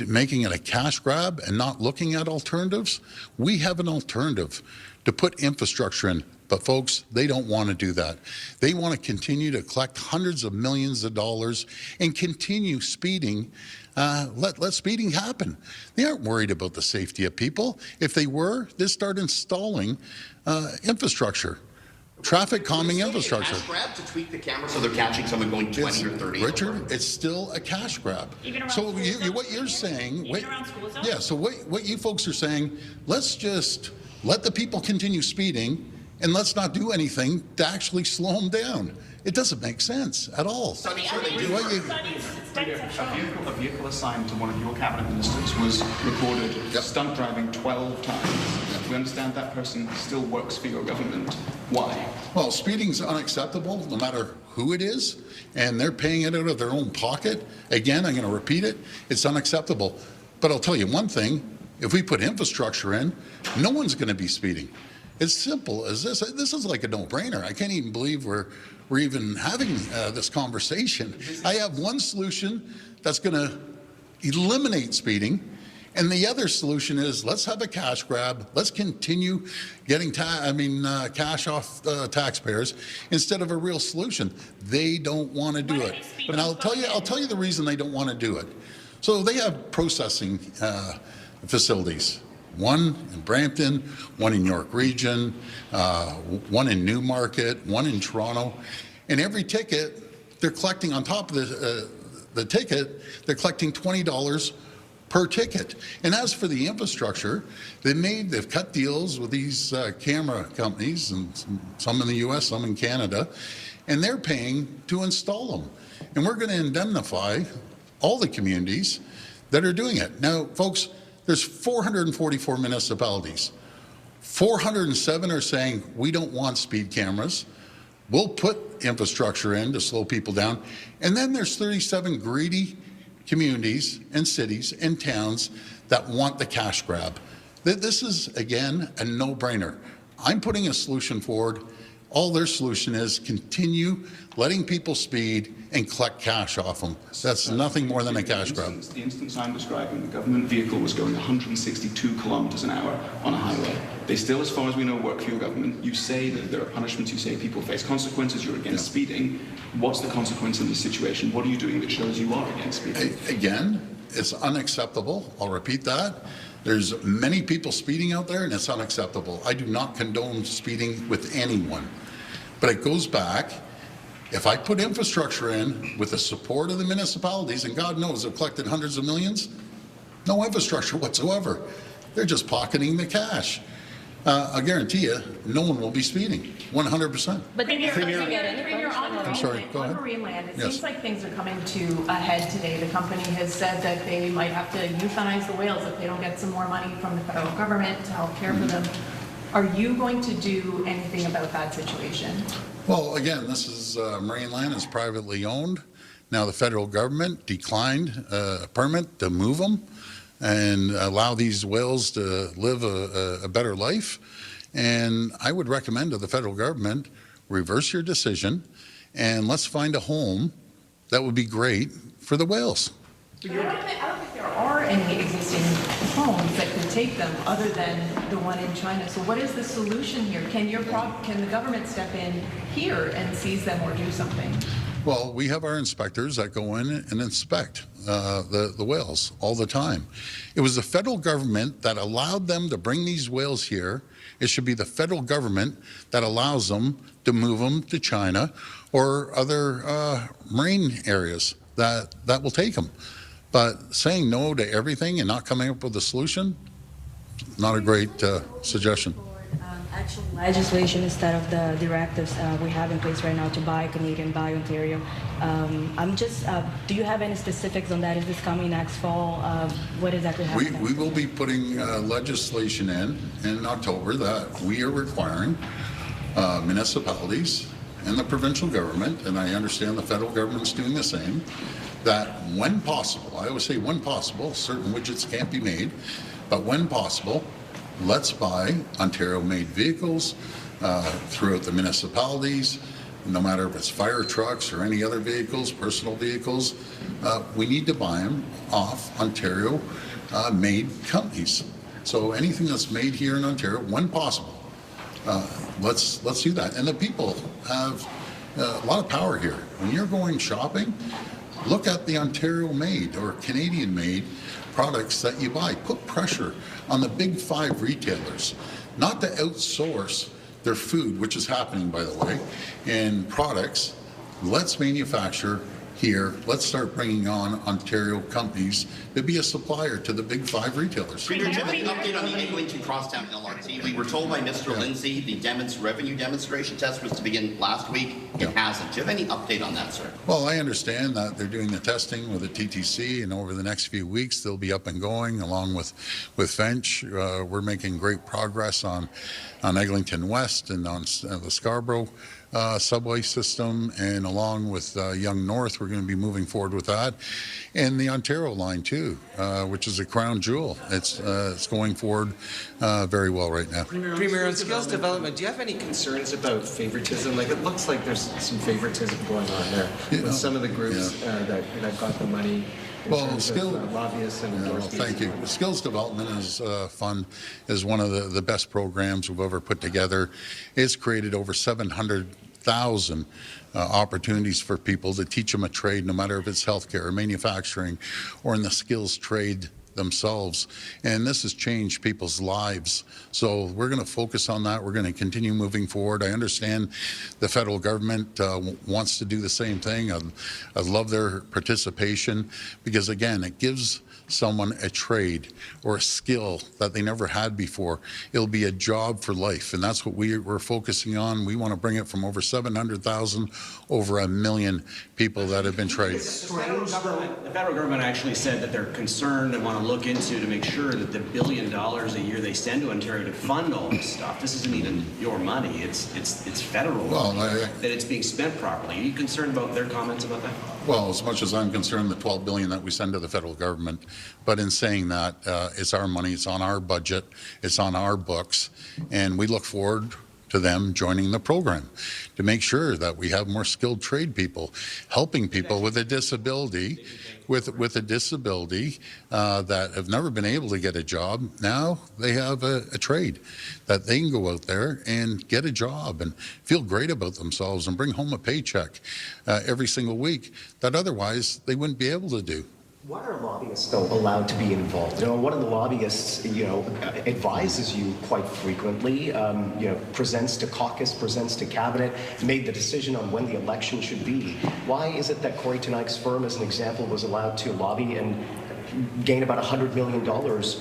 making it a cash grab and not looking at alternatives, we have an alternative to put infrastructure in. But folks, they don't want to do that. They want to continue to collect hundreds of millions of dollars and continue speeding. Let speeding happen. They aren't worried about the safety of people. If they were, they'd start installing infrastructure, traffic calming infrastructure. Cash grab to tweak the camera so they're catching someone going 20 or 30. Richard, it's still a cash grab. So what you're saying, so what you folks are saying, let's just let the people continue speeding and let's not do anything to actually slow them down. It doesn't make sense at all. A vehicle assigned to one of your cabinet ministers was recorded stunt driving 12 times. We understand that person still works for your government. Why? Well, speeding's unacceptable no matter who it is, and they're paying it out of their own pocket. Again, I'm going to repeat it, it's unacceptable. But I'll tell you one thing, if we put infrastructure in, no one's going to be speeding. It's simple as this. This is like a no-brainer. I can't even believe we're even having this conversation. I have one solution that's going to eliminate speeding, and the other solution is let's have a cash grab. Let's continue getting cash off taxpayers instead of a real solution. They don't want to do it, and I'll tell you the reason they don't want to do it. So they have processing facilities. One in Brampton, one in York Region, one in Newmarket, one in Toronto. And every ticket, they're collecting on top of the ticket, they're collecting $20 per ticket. And as for the infrastructure, they've cut deals with these camera companies, and some in the US, some in Canada, and they're paying to install them. And we're going to indemnify all the communities that are doing it. Now, folks, there's 444 municipalities. 407 are saying we don't want speed cameras. We'll put infrastructure in to slow people down. And then there's 37 greedy communities and cities and towns that want the cash grab. This is, again, a no-brainer. I'm putting a solution forward. All their solution is continue letting people speed and collect cash off them. That's nothing more than a cash grab. The instance I'm describing, the government vehicle was going 162 kilometers an hour on a highway. They still, as far as we know, work for your government. You say that there are punishments. You say people face consequences. You're against speeding. What's the consequence in this situation? What are you doing that shows you are against speeding? Again, it's unacceptable. I'll repeat that. There's many people speeding out there, and it's unacceptable. I do not condone speeding with anyone. But it goes back, if I put infrastructure in with the support of the municipalities, and God knows they've collected hundreds of millions, no infrastructure whatsoever. They're just pocketing the cash. I guarantee you, no one will be speeding, 100%. But Premier, I'm sorry, go ahead. On marine land, it Yes. seems like things are coming to a head today. The company has said that they might have to euthanize the whales if they don't get some more money from the federal government to help care for them. Are you going to do anything about that situation? Well, again, this is marine land is privately owned. Now the federal government declined a permit to move them and allow these whales to live a better life. And I would recommend to the federal government, reverse your decision and let's find a home that would be great for the whales. I don't think there are any existing homes that could take them other than the one in China. So what is the solution here? Can the government step in here and seize them or do something? Well, we have our inspectors that go in and inspect the whales all the time. It was the federal government that allowed them to bring these whales here. It should be the federal government that allows them to move them to China or other marine areas that will take them. But saying no to everything and not coming up with a solution, not a great suggestion. Actual legislation instead of the directives we have in place right now to buy Canadian, buy Ontario. Do you have any specifics on that? Is this coming next fall? What exactly happening? We will be putting legislation in October that we are requiring municipalities and the provincial government, and I understand the federal government's doing the same, that when possible, I always say when possible, certain widgets can't be made, but when possible, let's buy Ontario-made vehicles throughout the municipalities, no matter if it's fire trucks or any other vehicles, personal vehicles. We need to buy them off Ontario-made companies. So anything that's made here in Ontario, when possible, let's do that. And the people have a lot of power here. When you're going shopping, look at the Ontario-made or Canadian-made products that you buy. Put pressure on the big 5 retailers, not to outsource their food, which is happening, by the way, and products. Let's manufacture here. Let's start bringing on Ontario companies to be a supplier to the big 5 retailers. Premier, do you have any update on the Eglinton Crosstown LRT? We were told by Mr. Lindsay the revenue demonstration test was to begin last week. It hasn't. Do you have any update on that, sir? Well, I understand that they're doing the testing with the TTC, and over the next few weeks they'll be up and going along with Finch. We're making great progress on Eglinton West and on the Scarborough subway system, and along with Yonge North, we're going to be moving forward with that, and the Ontario line too, which is a crown jewel. It's going forward very well right now. Premier, on skills development, do you have any concerns about favoritism? Like, it looks like there's some favoritism going on there with some of the groups that got the money. Well, lobbyists and thank you. Skills Development is fund is one of the best programs we've ever put together. It's created over 700,000 opportunities for people to teach them a trade, no matter if it's healthcare or manufacturing or in the skills trade themselves, and this has changed people's lives. So we're going to focus on that. We're going to continue moving forward. I understand the federal government wants to do the same thing. I love their participation because, again, it gives someone a trade or a skill that they never had before. It'll be a job for life, and that's what we're focusing on. We want to bring it from over 700,000 over 1 million people that have been trained. The federal government actually said that they're concerned and want to look into to make sure that the $1 billion a year they send to Ontario to fund all this stuff, this isn't even your money, it's federal money, that it's being spent properly. Are you concerned about their comments about that? Well, as much as I'm concerned, the $12 billion that we send to the federal government, but in saying that, it's our money, it's on our budget, it's on our books, and we look forward to them joining the program to make sure that we have more skilled trade people, helping people with a disability, with a disability that have never been able to get a job. Now they have a trade that they can go out there and get a job and feel great about themselves and bring home a paycheck every single week that otherwise they wouldn't be able to do. Why are lobbyists, though, allowed to be involved? You know, one of the lobbyists, advises you quite frequently, presents to caucus, presents to cabinet, made the decision on when the election should be. Why is it that Corey Teneyck's firm, as an example, was allowed to lobby and gain about $100 million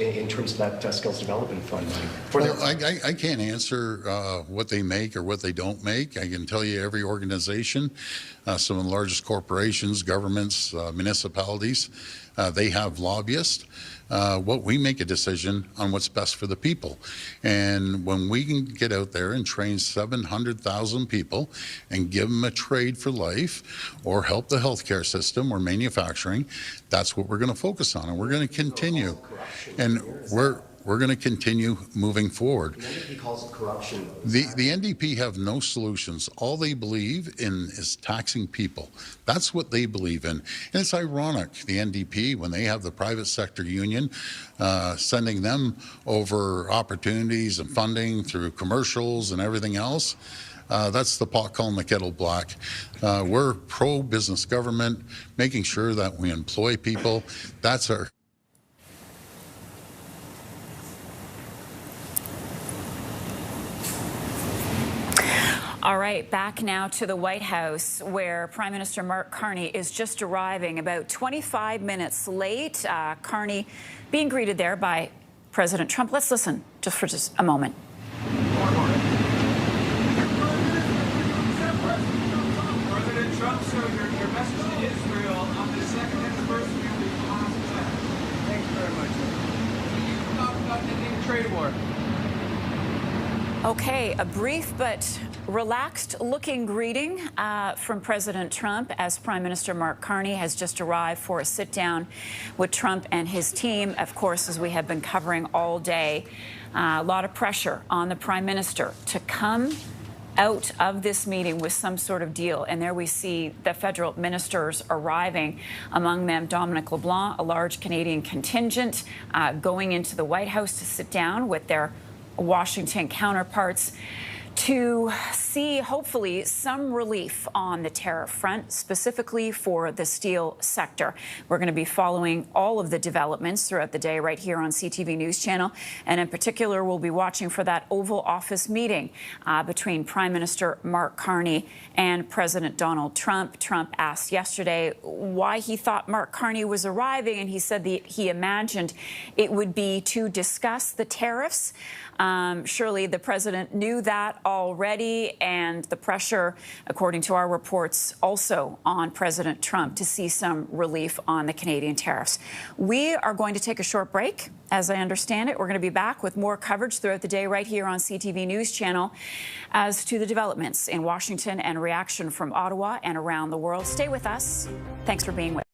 in terms of that skills development fund money? Well, I can't answer what they make or what they don't make. I can tell you every organization, some of the largest corporations, governments, municipalities, they have lobbyists. What we make a decision on what's best for the people. And when we can get out there and train 700,000 people and give them a trade for life or help the healthcare system or manufacturing, that's what we're going to focus on. And we're going to continue. And we're going to continue moving forward. The NDP calls it corruption. The NDP have no solutions. All they believe in is taxing people. That's what they believe in. And it's ironic, the NDP, when they have the private sector union sending them over opportunities and funding through commercials and everything else, that's the pot calling the kettle black. We're pro-business government, making sure that we employ people. That's our... All right, back now to the White House, where Prime Minister Mark Carney is just arriving about 25 minutes late. Carney being greeted there by President Trump. Let's listen just for a moment. President Trump, so your message to Israel on the second anniversary of the Hamas attack. Thank you very much. Can you talk about ending the trade war? Okay, a brief but relaxed-looking greeting from President Trump as Prime Minister Mark Carney has just arrived for a sit-down with Trump and his team. Of course, as we have been covering all day, A lot of pressure on the Prime Minister to come out of this meeting with some sort of deal. And there we see the federal ministers arriving, among them Dominic LeBlanc, a large Canadian contingent going into the White House to sit down with their Washington counterparts to see, hopefully, some relief on the tariff front, specifically for the steel sector. We're going to be following all of the developments throughout the day right here on CTV News Channel. And in particular, we'll be watching for that Oval Office meeting between Prime Minister Mark Carney and President Donald Trump. Trump asked yesterday why he thought Mark Carney was arriving, and he said he imagined it would be to discuss the tariffs. Surely the president knew that already, and the pressure, according to our reports, also on President Trump to see some relief on the Canadian tariffs. We are going to take a short break. As I understand it, we're going to be back with more coverage throughout the day right here on CTV News Channel as to the developments in Washington and reaction from Ottawa and around the world. Stay with us. Thanks for being with us.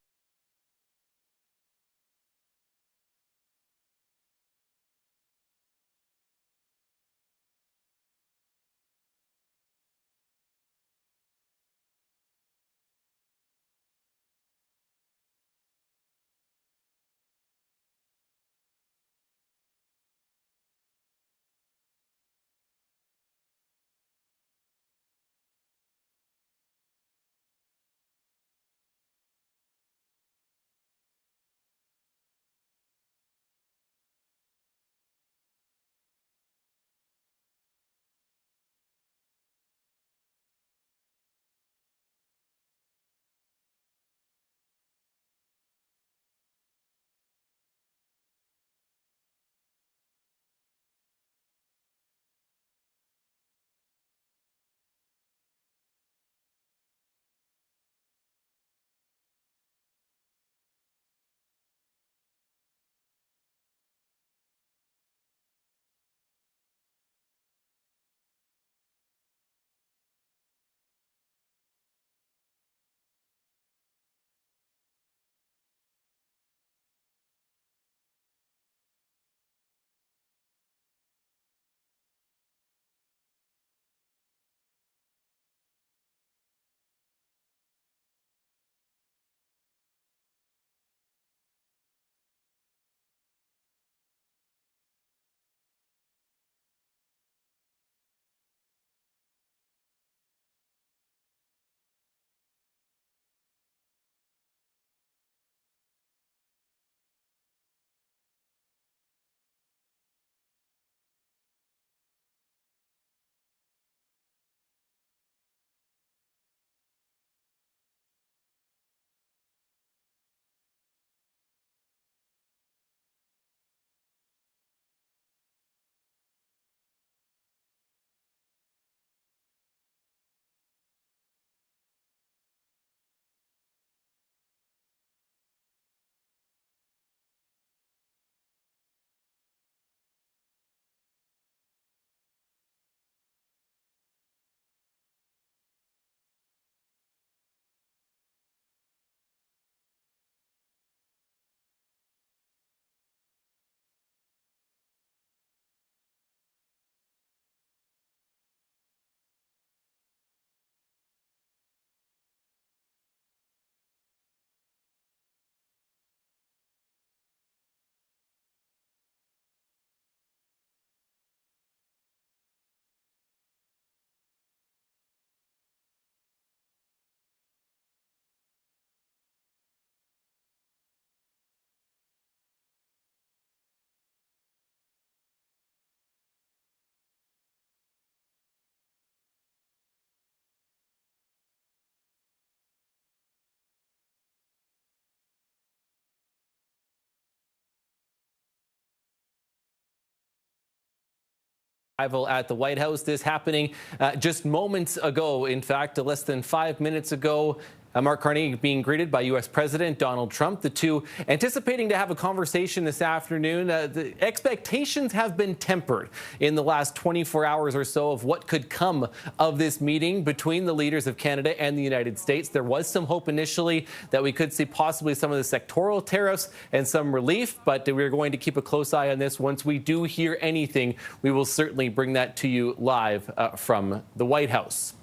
Arrival at the White House. This happening just moments ago. In fact, less than 5 minutes ago. Mark Carney being greeted by U.S. President Donald Trump, the two anticipating to have a conversation this afternoon. The expectations have been tempered in the last 24 hours or so of what could come of this meeting between the leaders of Canada and the United States. There was some hope initially that we could see possibly some of the sectoral tariffs and some relief, but we're going to keep a close eye on this. Once we do hear anything, we will certainly bring that to you live from the White House.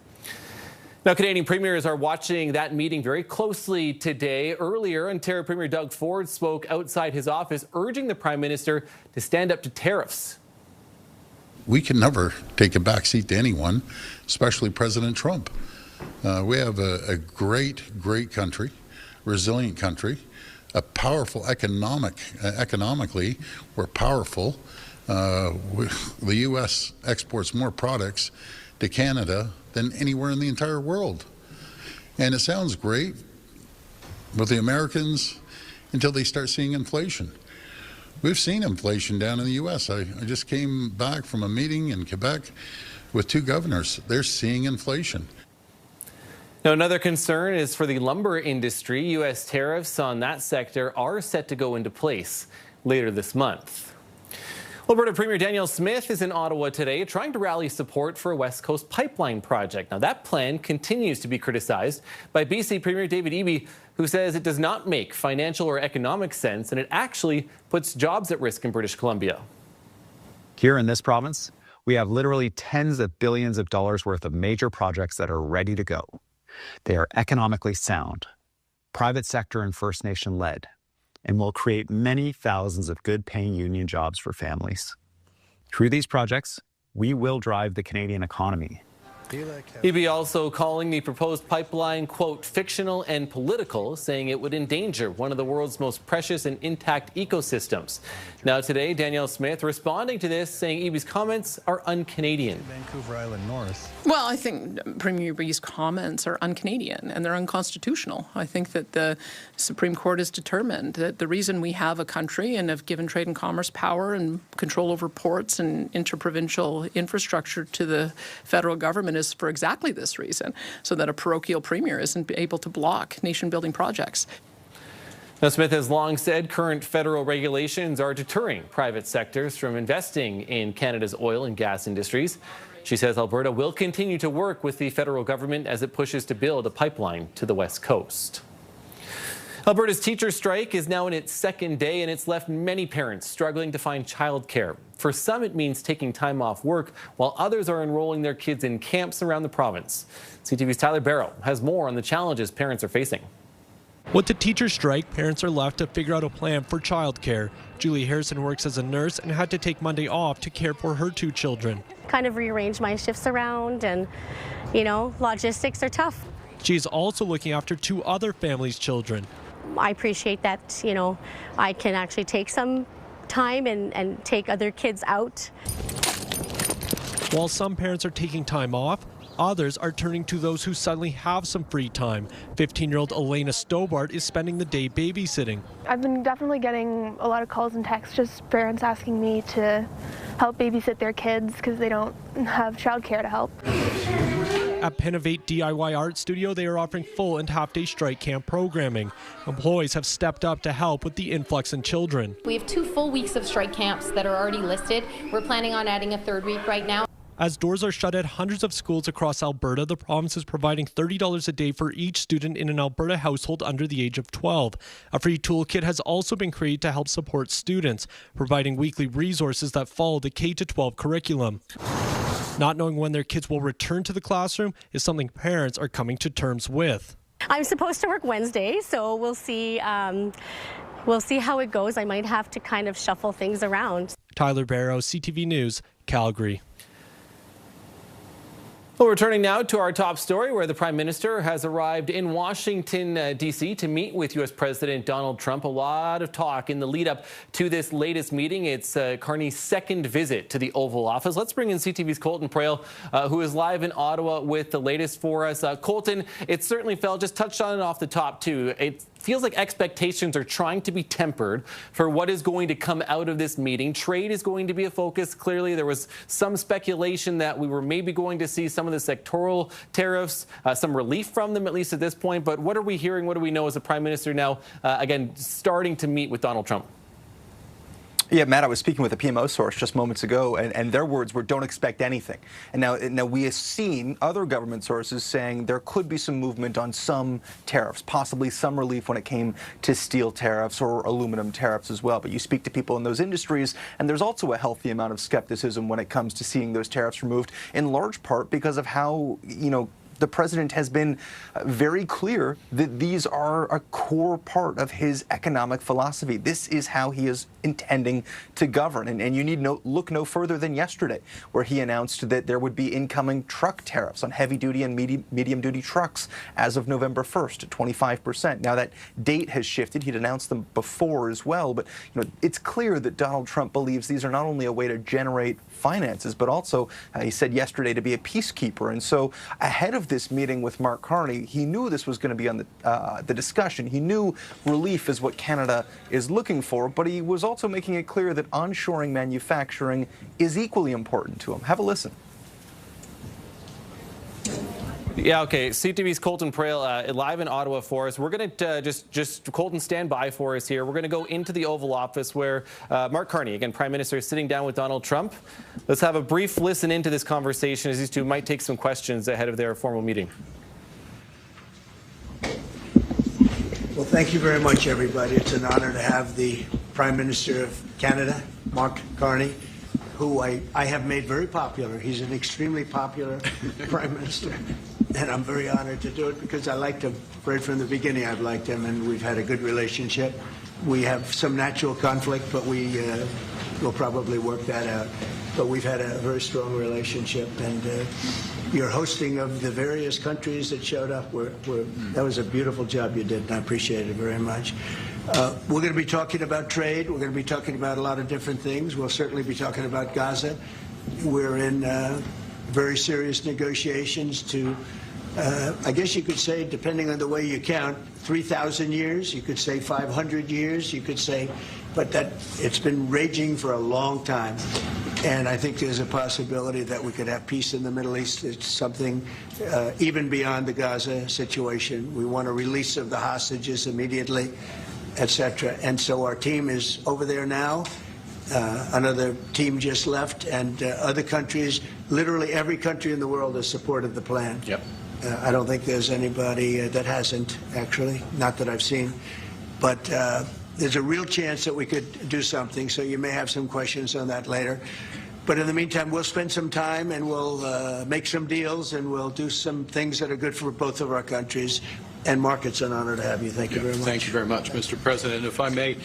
Now, Canadian premiers are watching that meeting very closely today. Earlier, Ontario Premier Doug Ford spoke outside his office, urging the Prime Minister to stand up to tariffs. We can never take a backseat to anyone, especially President Trump. We have a great, great country, resilient country, a powerful economically, we're powerful. The U.S. exports more products to Canada than anywhere in the entire world. And it sounds great with the Americans until they start seeing inflation. We've seen inflation down in the U.S. I just came back from a meeting in Quebec with two governors. They're seeing inflation. Now, another concern is for the lumber industry. U.S. tariffs on that sector are set to go into place later this month. Alberta Premier Danielle Smith is in Ottawa today trying to rally support for a West Coast pipeline project. Now, that plan continues to be criticized by BC Premier David Eby, who says it does not make financial or economic sense, and it actually puts jobs at risk in British Columbia. Here in this province, we have literally tens of billions of dollars worth of major projects that are ready to go. They are economically sound, private sector and First Nation led, and will create many thousands of good-paying union jobs for families. Through these projects, we will drive the Canadian economy. Eby also calling the proposed pipeline, quote, fictional and political, saying it would endanger one of the world's most precious and intact ecosystems. Now today, Danielle Smith responding to this, saying Eby's comments are un-Canadian. Vancouver Island North. Well, I think Premier Eby's comments are un-Canadian and they're unconstitutional. I think that the Supreme Court is determined that the reason we have a country and have given trade and commerce power and control over ports and interprovincial infrastructure to the federal government is for exactly this reason, so that a parochial premier isn't able to block nation-building projects. Now, Smith has long said current federal regulations are deterring private sectors from investing in Canada's oil and gas industries. She says Alberta will continue to work with the federal government as it pushes to build a pipeline to the West Coast. Alberta's teacher strike is now in its second day, and it's left many parents struggling to find childcare. For some, it means taking time off work, while others are enrolling their kids in camps around the province. CTV's Tyler Barrow has more on the challenges parents are facing. With the teacher strike, parents are left to figure out a plan for childcare. Julie Harrison works as a nurse and had to take Monday off to care for her two children. Kind of rearrange my shifts around, and, you know, logistics are tough. She's also looking after two other families' children. I appreciate that, you know, I can actually take some time and take other kids out. While some parents are taking time off, others are turning to those who suddenly have some free time. 15-year-old Elena Stobart is spending the day babysitting. I've been definitely getting a lot of calls and texts, just parents asking me to help babysit their kids because they don't have childcare to help. At Pennovate DIY Art Studio, they are offering full and half-day strike camp programming. Employees have stepped up to help with the influx in children. We have 2 full weeks of strike camps that are already listed. We're planning on adding a 3rd week right now. As doors are shut at hundreds of schools across Alberta, the province is providing $30 a day for each student in an Alberta household under the age of 12. A free toolkit has also been created to help support students, providing weekly resources that follow the K-12 curriculum. Not knowing when their kids will return to the classroom is something parents are coming to terms with. I'm supposed to work Wednesday, so we'll see how it goes. I might have to kind of shuffle things around. Tyler Barrow, CTV News, Calgary. Well, returning now to our top story, where the Prime Minister has arrived in Washington, D.C. to meet with U.S. President Donald Trump. A lot of talk in the lead up to this latest meeting. It's Carney's second visit to the Oval Office. Let's bring in CTV's Colton Prail, who is live in Ottawa with the latest for us. Colton, it certainly felt, just touched on it off the top too, it feels like expectations are trying to be tempered for what is going to come out of this meeting. Trade is going to be a focus. Clearly, there was some speculation that we were maybe going to see some of the sectoral tariffs, some relief from them, at least at this point. But what are we hearing? What do we know as the Prime Minister now, again, starting to meet with Donald Trump? Yeah, Matt, I was speaking with a PMO source just moments ago, and their words were, don't expect anything. And now we have seen other government sources saying there could be some movement on some tariffs, possibly some relief when it came to steel tariffs or aluminum tariffs as well. But you speak to people in those industries, and there's also a healthy amount of skepticism when it comes to seeing those tariffs removed, in large part because of how, the president has been very clear that these are a core part of his economic philosophy. This is how he is intending to govern. And you need look no further than yesterday, where he announced that there would be incoming truck tariffs on heavy-duty and medium-duty trucks as of November 1st at 25%. Now, that date has shifted. He'd announced them before as well. But it's clear that Donald Trump believes these are not only a way to generate finances, but also, he said yesterday, to be a peacekeeper. And so ahead of this meeting with Mark Carney, he knew this was going to be on the discussion. He knew relief is what Canada is looking for, but he was also making it clear that onshoring manufacturing is equally important to him. Have a listen. Yeah, okay. CTV's Colton Prale live in Ottawa for us. We're going to just Colton, stand by for us here. We're going to go into the Oval Office where Mark Carney, again, Prime Minister, is sitting down with Donald Trump. Let's have a brief listen into this conversation as these two might take some questions ahead of their formal meeting. Well, thank you very much, everybody. It's an honor to have the Prime Minister of Canada, Mark Carney, who I have made very popular. He's an extremely popular Prime Minister. And I'm very honored to do it because I liked him right from the beginning. I've liked him, and we've had a good relationship. We have some natural conflict, but we will probably work that out. But we've had a very strong relationship, and your hosting of the various countries that showed up, that was a beautiful job you did, and I appreciate it very much. We're going to be talking about trade. We're going to be talking about a lot of different things. We'll certainly be talking about Gaza. We're in very serious negotiations to, I guess you could say, depending on the way you count, 3,000 years. You could say 500 years. You could say, but that it's been raging for a long time. And I think there's a possibility that we could have peace in the Middle East. It's something even beyond the Gaza situation. We want a release of the hostages immediately, etc. And so our team is over there now. Another team just left, and other countries, literally every country in the world has supported the plan. Yep. I don't think there's anybody that hasn't, actually, not that I've seen. But there's a real chance that we could do something, so you may have some questions on that later. But in the meantime, we'll spend some time and we'll make some deals and we'll do some things that are good for both of our countries. And Mark, it's an honor to have you. Thank you very much. Thank you very much, Mr. President. If I may,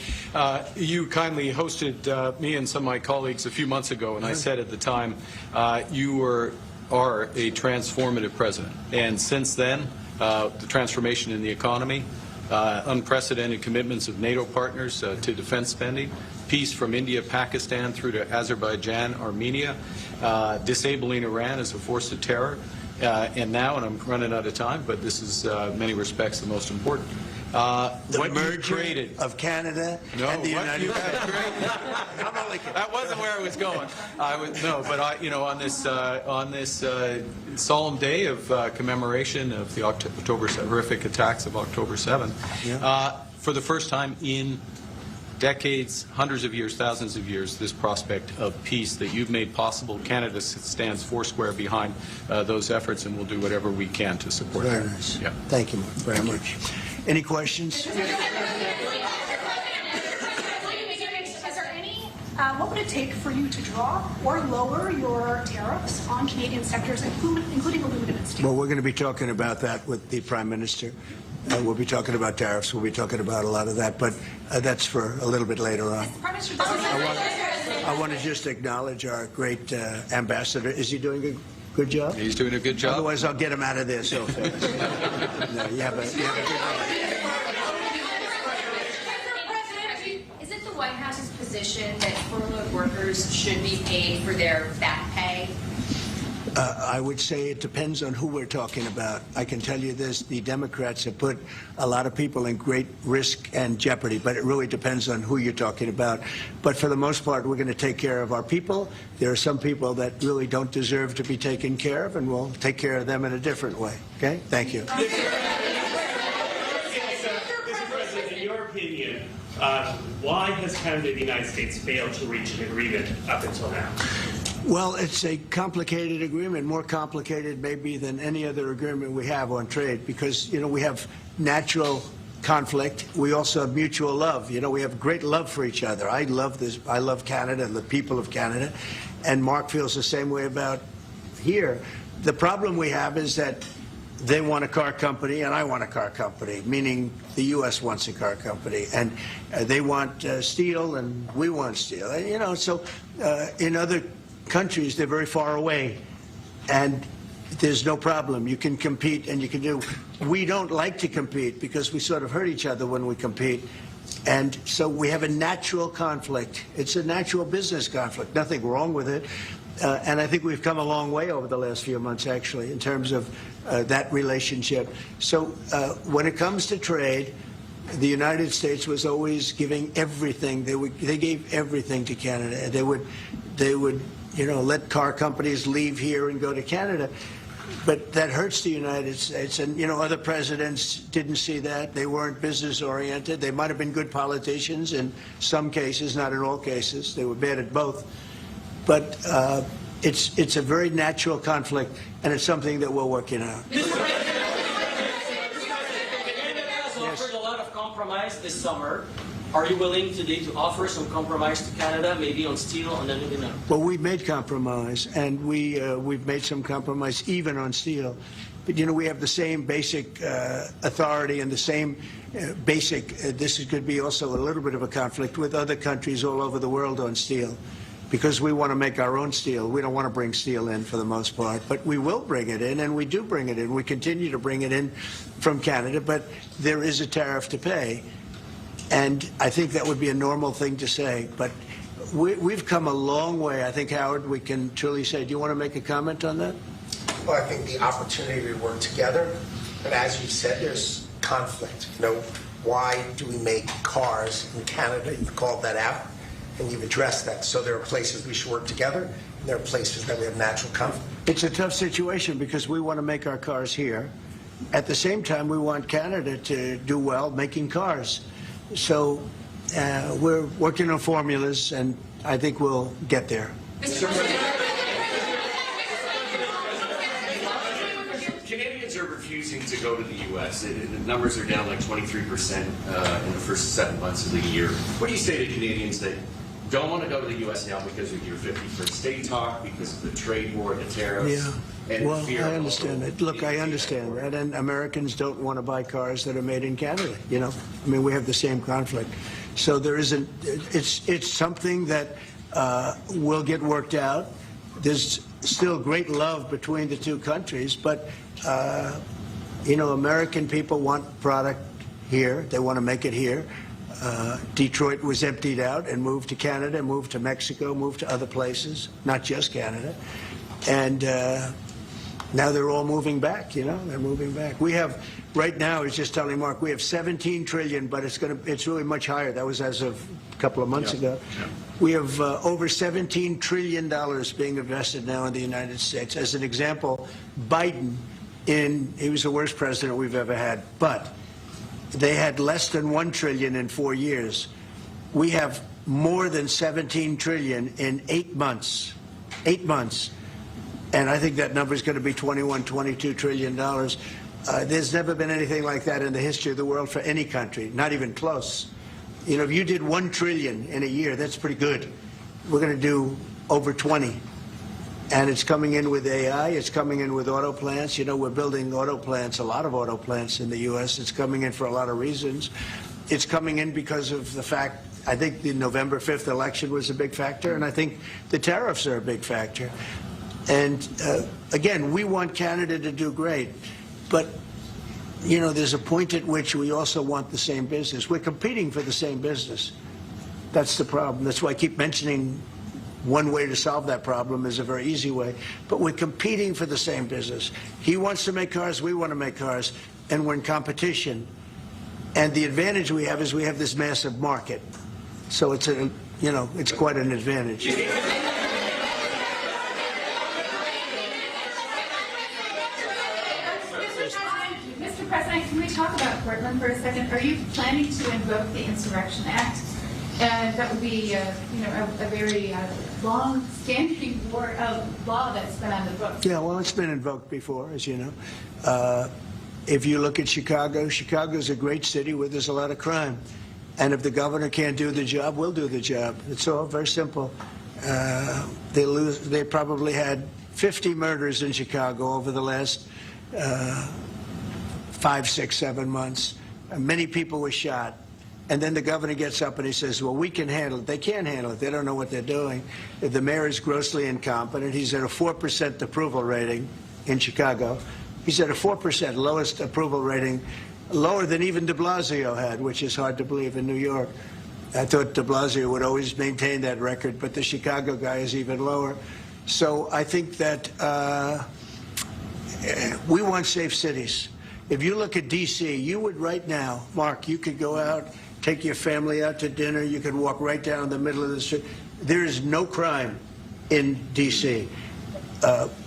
you kindly hosted me and some of my colleagues a few months ago, and I said at the time, you are a transformative president. And since then, the transformation in the economy, unprecedented commitments of NATO partners to defense spending, peace from India, Pakistan through to Azerbaijan, Armenia, disabling Iran as a force of terror, and now, and I'm running out of time, but this is in many respects the most important. The merger of Canada and the United States. That wasn't where I was going. On this solemn day of commemoration of the horrific attacks of October 7th, for the first time in decades, hundreds of years, thousands of years, this prospect of peace that you've made possible. Canada stands foursquare behind those efforts, and we'll do whatever we can to support Very that. nice. Yeah. Thank you, Mark, very much. Any questions? What would it take for you to drop or lower your tariffs on Canadian sectors, including aluminum and steel? Well, we're going to be talking about that with the Prime Minister. We'll be talking about tariffs. We'll be talking about a lot of that, but that's for a little bit later on. I want to just acknowledge our great ambassador. Is he doing a good job? He's doing a good job. Otherwise, I'll get him out of this. No, you have a good Is it the White House's position that furloughed workers should be paid for their back pay? I would say it depends on who we're talking about. I can tell you this, the Democrats have put a lot of people in great risk and jeopardy, but it really depends on who you're talking about. But for the most part, we're going to take care of our people. There are some people that really don't deserve to be taken care of, and we'll take care of them in a different way. Okay? Thank you. Mr. President, in your opinion, why has Canada and the United States failed to reach an agreement up until now? Well, it's a complicated agreement, more complicated maybe than any other agreement we have on trade, because, you know, we have natural conflict. We also have mutual love. You know, we have great love for each other. I love this. I love Canada and the people of Canada, and Mark feels the same way about here. The problem we have is that they want a car company and I want a car company, meaning the U.S. wants a car company, and they want steel and we want steel. And, you know, so in other countries, they're very far away, and there's no problem. You can compete and you can do. We don't like to compete because we sort of hurt each other when we compete, and so we have a natural conflict. It's a natural business conflict. Nothing wrong with it, and I think we've come a long way over the last few months, actually, in terms of that relationship. So when it comes to trade, the United States was always giving everything. They gave everything to Canada. They would. You know, let car companies leave here and go to Canada. But that hurts the United States. And, you know, other presidents didn't see that. They weren't business-oriented. They might have been good politicians in some cases, not in all cases. They were bad at both. But it's a very natural conflict, and it's something that we're working out. Canada has offered a lot of compromise this summer. Are you willing today to offer some compromise to Canada, maybe on steel, on aluminum? Well, we've made compromise, and we've made some compromise even on steel. But, you know, we have the same basic authority and the same basic, this could be also a little bit of a conflict with other countries all over the world on steel, because we want to make our own steel. We don't want to bring steel in for the most part, but we will bring it in, and we do bring it in. We continue to bring it in from Canada, but there is a tariff to pay. And I think that would be a normal thing to say, but we've come a long way. I think, Howard, we can truly say. Do you want to make a comment on that? Well, I think the opportunity to work together, and as you said, there's conflict. You know, why do we make cars in Canada? You've called that out, and you've addressed that. So there are places we should work together, and there are places that we have natural conflict. It's a tough situation because we want to make our cars here. At the same time, we want Canada to do well making cars. So we're working on formulas, and I think we'll get there. Canadians are refusing to go to the U.S. The numbers are down like 23% in the first 7 months of the year. What do you say to Canadians that don't want to go to the U.S. now because of your 51st state talk, because of the trade war, the tariffs? Yeah. Well, I understand that. Look, I understand that, and Americans don't want to buy cars that are made in Canada. You know, I mean, we have the same conflict. So there isn't. It's something that will get worked out. There's still great love between the two countries, but you know, American people want product here. They want to make it here. Detroit was emptied out and moved to Canada, moved to Mexico, moved to other places, not just Canada, and now they're all moving back. You know, they're moving back. We have right now. I was just telling Mark, we have 17 trillion, but it's really much higher. That was as of a couple of months ago. Yeah. We have over $17 trillion being invested now in the United States. As an example, Biden, he was the worst president we've ever had, but they had less than $1 trillion in 4 years. We have more than 17 trillion in 8 months. 8 months. And I think that number is going to be $21, $22 trillion. There's never been anything like that in the history of the world for any country, not even close. You know, if you did 1 trillion in a year, that's pretty good. We're going to do over 20. And it's coming in with AI. It's coming in with auto plants. You know, we're building auto plants, a lot of auto plants in the U.S. It's coming in for a lot of reasons. It's coming in because of the fact, I think the November 5th election was a big factor, and I think the tariffs are a big factor. And again, we want Canada to do great, but you know, there's a point at which we also want the same business. We're competing for the same business. That's the problem. That's why I keep mentioning one way to solve that problem is a very easy way, but we're competing for the same business. He wants to make cars, we want to make cars, and we're in competition. And the advantage we have is we have this massive market. So it's it's quite an advantage. Mr. President, can we talk about Portland for a second? Are you planning to invoke the Insurrection Act? That would be, a very long-standing law that's been on the books. Yeah, well, it's been invoked before, as you know. If you look at Chicago, Chicago's a great city where there's a lot of crime. And if the governor can't do the job, we'll do the job. It's all very simple. They probably had 50 murders in Chicago over the last 5, 6, 7 months. Many people were shot. And then the governor gets up and he says, well, we can handle it. They can't handle it. They don't know what they're doing. The mayor is grossly incompetent. He's at a 4% approval rating in Chicago. He's at a 4%, lowest approval rating, lower than even de Blasio had, which is hard to believe in New York. I thought de Blasio would always maintain that record, but the Chicago guy is even lower. So I think that we want safe cities. If you look at D.C., you would right now, Mark, you could go out, take your family out to dinner, you could walk right down the middle of the street. There is no crime in D.C.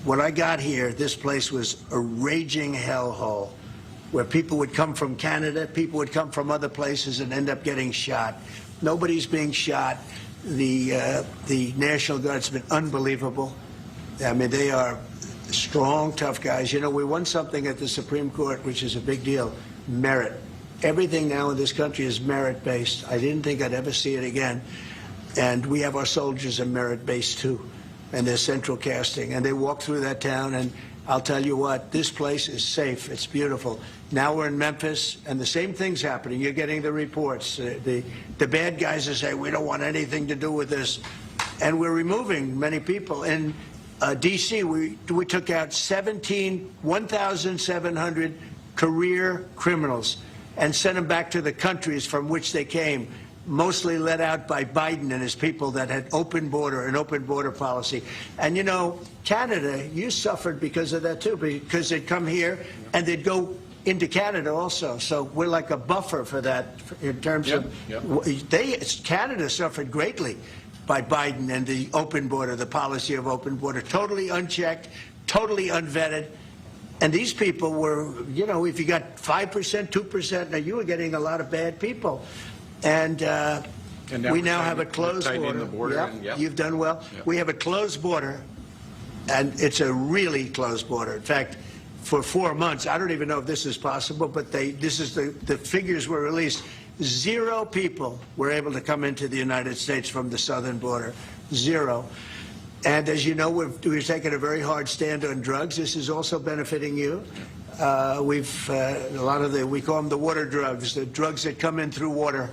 When I got here, this place was a raging hellhole where people would come from Canada, people would come from other places and end up getting shot. Nobody's being shot. The National Guard's been unbelievable. I mean, they are strong, tough guys. You know, we won something at the Supreme Court, which is a big deal, merit. Everything now in this country is merit-based. I didn't think I'd ever see it again. And we have our soldiers are merit-based, too. And they're central casting. And they walk through that town, and I'll tell you what, this place is safe. It's beautiful. Now we're in Memphis, and the same thing's happening. You're getting the reports. The bad guys are saying, we don't want anything to do with this. And we're removing many people. In D.C., we took out 1,700 career criminals and sent them back to the countries from which they came, mostly led out by Biden and his people that had an open border policy. And, you know, Canada, you suffered because of that, too, because they'd come here and they'd go into Canada also. So we're like a buffer for that in terms of Canada suffered greatly by Biden and the open border, the policy of open border, totally unchecked, totally unvetted. And these people were, you know, if you got 5%, 2%, now you were getting a lot of bad people. And we now have a closed border. You've done well. Yep. We have a closed border, and it's a really closed border. In fact, for 4 months, I don't even know if this is possible, but the figures were released. 0 people were able to come into the United States from the southern border. 0. And as you know, we've taken a very hard stand on drugs. This is also benefiting you. We call them the water drugs, the drugs that come in through water.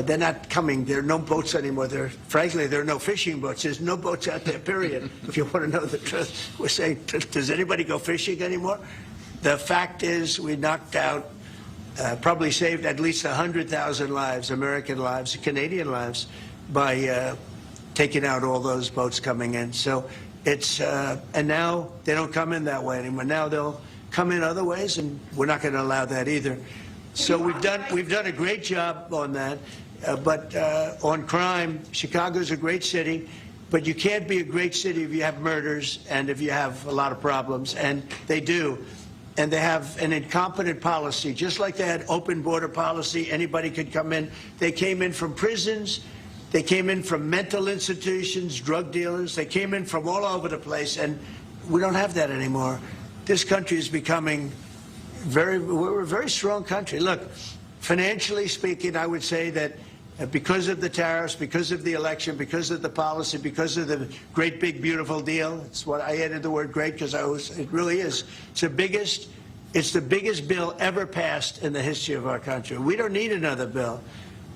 They're not coming. There are no boats anymore. Frankly, there are no fishing boats. There's no boats out there, period. If you want to know the truth, we're saying, does anybody go fishing anymore? The fact is we knocked out, probably saved at least 100,000 lives, American lives, Canadian lives, by taking out all those boats coming in. So it's, and now they don't come in that way anymore. Now they'll come in other ways, and we're not going to allow that either. So we've done a great job on that. But on crime, Chicago's a great city, but you can't be a great city if you have murders and if you have a lot of problems, and they do. And they have an incompetent policy, just like they had open border policy. Anybody could come in. They came in from prisons. They came in from mental institutions, drug dealers. They came in from all over the place, and we don't have that anymore. This country is becoming we're a very strong country. Look, financially speaking, I would say that because of the tariffs, because of the election, because of the policy, because of the great, big, beautiful deal, it's what I added the word great because it really is. It's the biggest bill ever passed in the history of our country. We don't need another bill.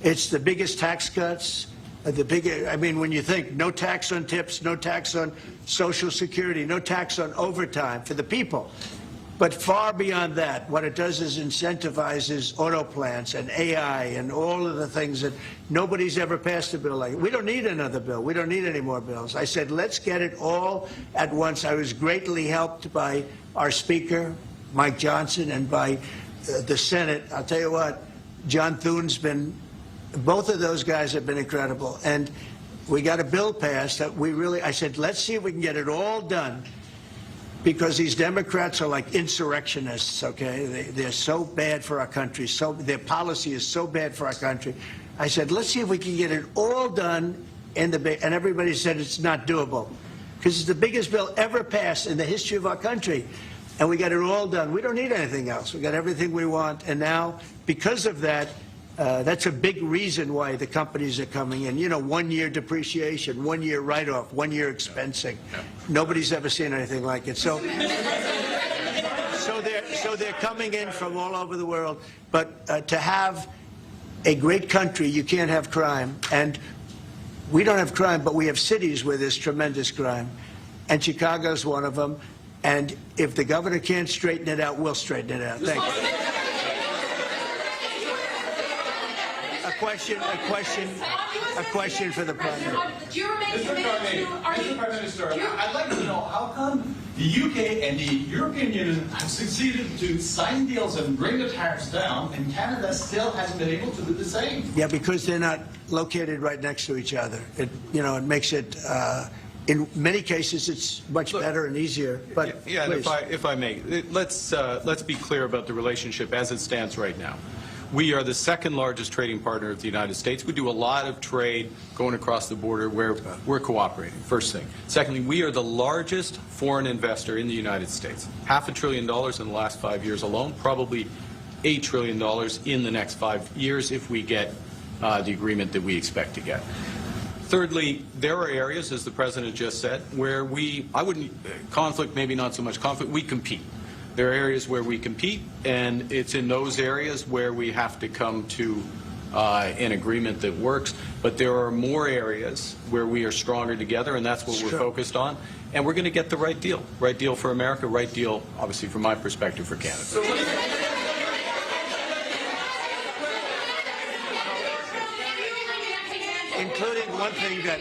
It's the biggest tax cuts. I mean, when you think no tax on tips, no tax on Social Security, no tax on overtime for the people. But far beyond that, what it does is incentivizes auto plants and AI and all of the things that nobody's ever passed a bill like. We don't need another bill. We don't need any more bills. I said, let's get it all at once. I was greatly helped by our Speaker, Mike Johnson, and by the Senate. I'll tell you what, John Thune's been, both of those guys have been incredible. And we got a bill passed that I said, let's see if we can get it all done. Because these Democrats are like insurrectionists, okay? They're so bad for our country. Their policy is so bad for our country. I said, let's see if we can get it all done. And everybody said it's not doable. Because it's the biggest bill ever passed in the history of our country. And we got it all done. We don't need anything else. We got everything we want. And now, because of that, that's a big reason why the companies are coming in. You know, 1 year depreciation, 1 year write-off, 1 year expensing. Nobody's ever seen anything like it. So they're coming in from all over the world. But to have a great country, you can't have crime. And we don't have crime, but we have cities where there's tremendous crime. And Chicago's one of them. And if the governor can't straighten it out, we'll straighten it out. Thank you. A question for the President. Do you remain committed to, Mr. Prime Minister, I'd like to know how come the UK and the European Union have succeeded to sign deals and bring the tariffs down, and Canada still hasn't been able to do the same? Yeah, because they're not located right next to each other. It makes it, in many cases, it's much better and easier. But yeah, and if I may, let's be clear about the relationship as it stands right now. We are the second largest trading partner of the United States. We do a lot of trade going across the border where we're cooperating, first thing. Secondly, we are the largest foreign investor in the United States. $500 billion in the last 5 years alone, probably $8 trillion in the next 5 years if we get the agreement that we expect to get. Thirdly, there are areas, as the President just said, where conflict, maybe not so much conflict, we compete. There are areas where we compete, and it's in those areas where we have to come to an agreement that works. But there are more areas where we are stronger together, and that's what we're focused on. And we're going to get the right deal. Right deal for America, right deal, obviously, from my perspective, for Canada. Including one thing that,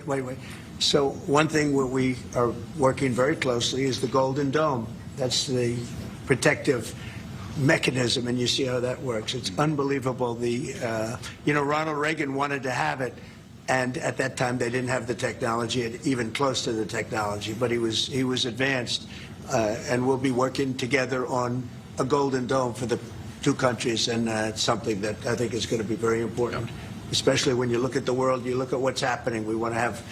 wait. So one thing where we are working very closely is the Golden Dome. That's the protective mechanism, and you see how that works. It's unbelievable. Ronald Reagan wanted to have it, and at that time they didn't have the technology, even close to the technology. But he was advanced, and we'll be working together on a Golden Dome for the two countries, and it's something that I think is going to be very important. Especially when you look at the world, you look at what's happening. We want to have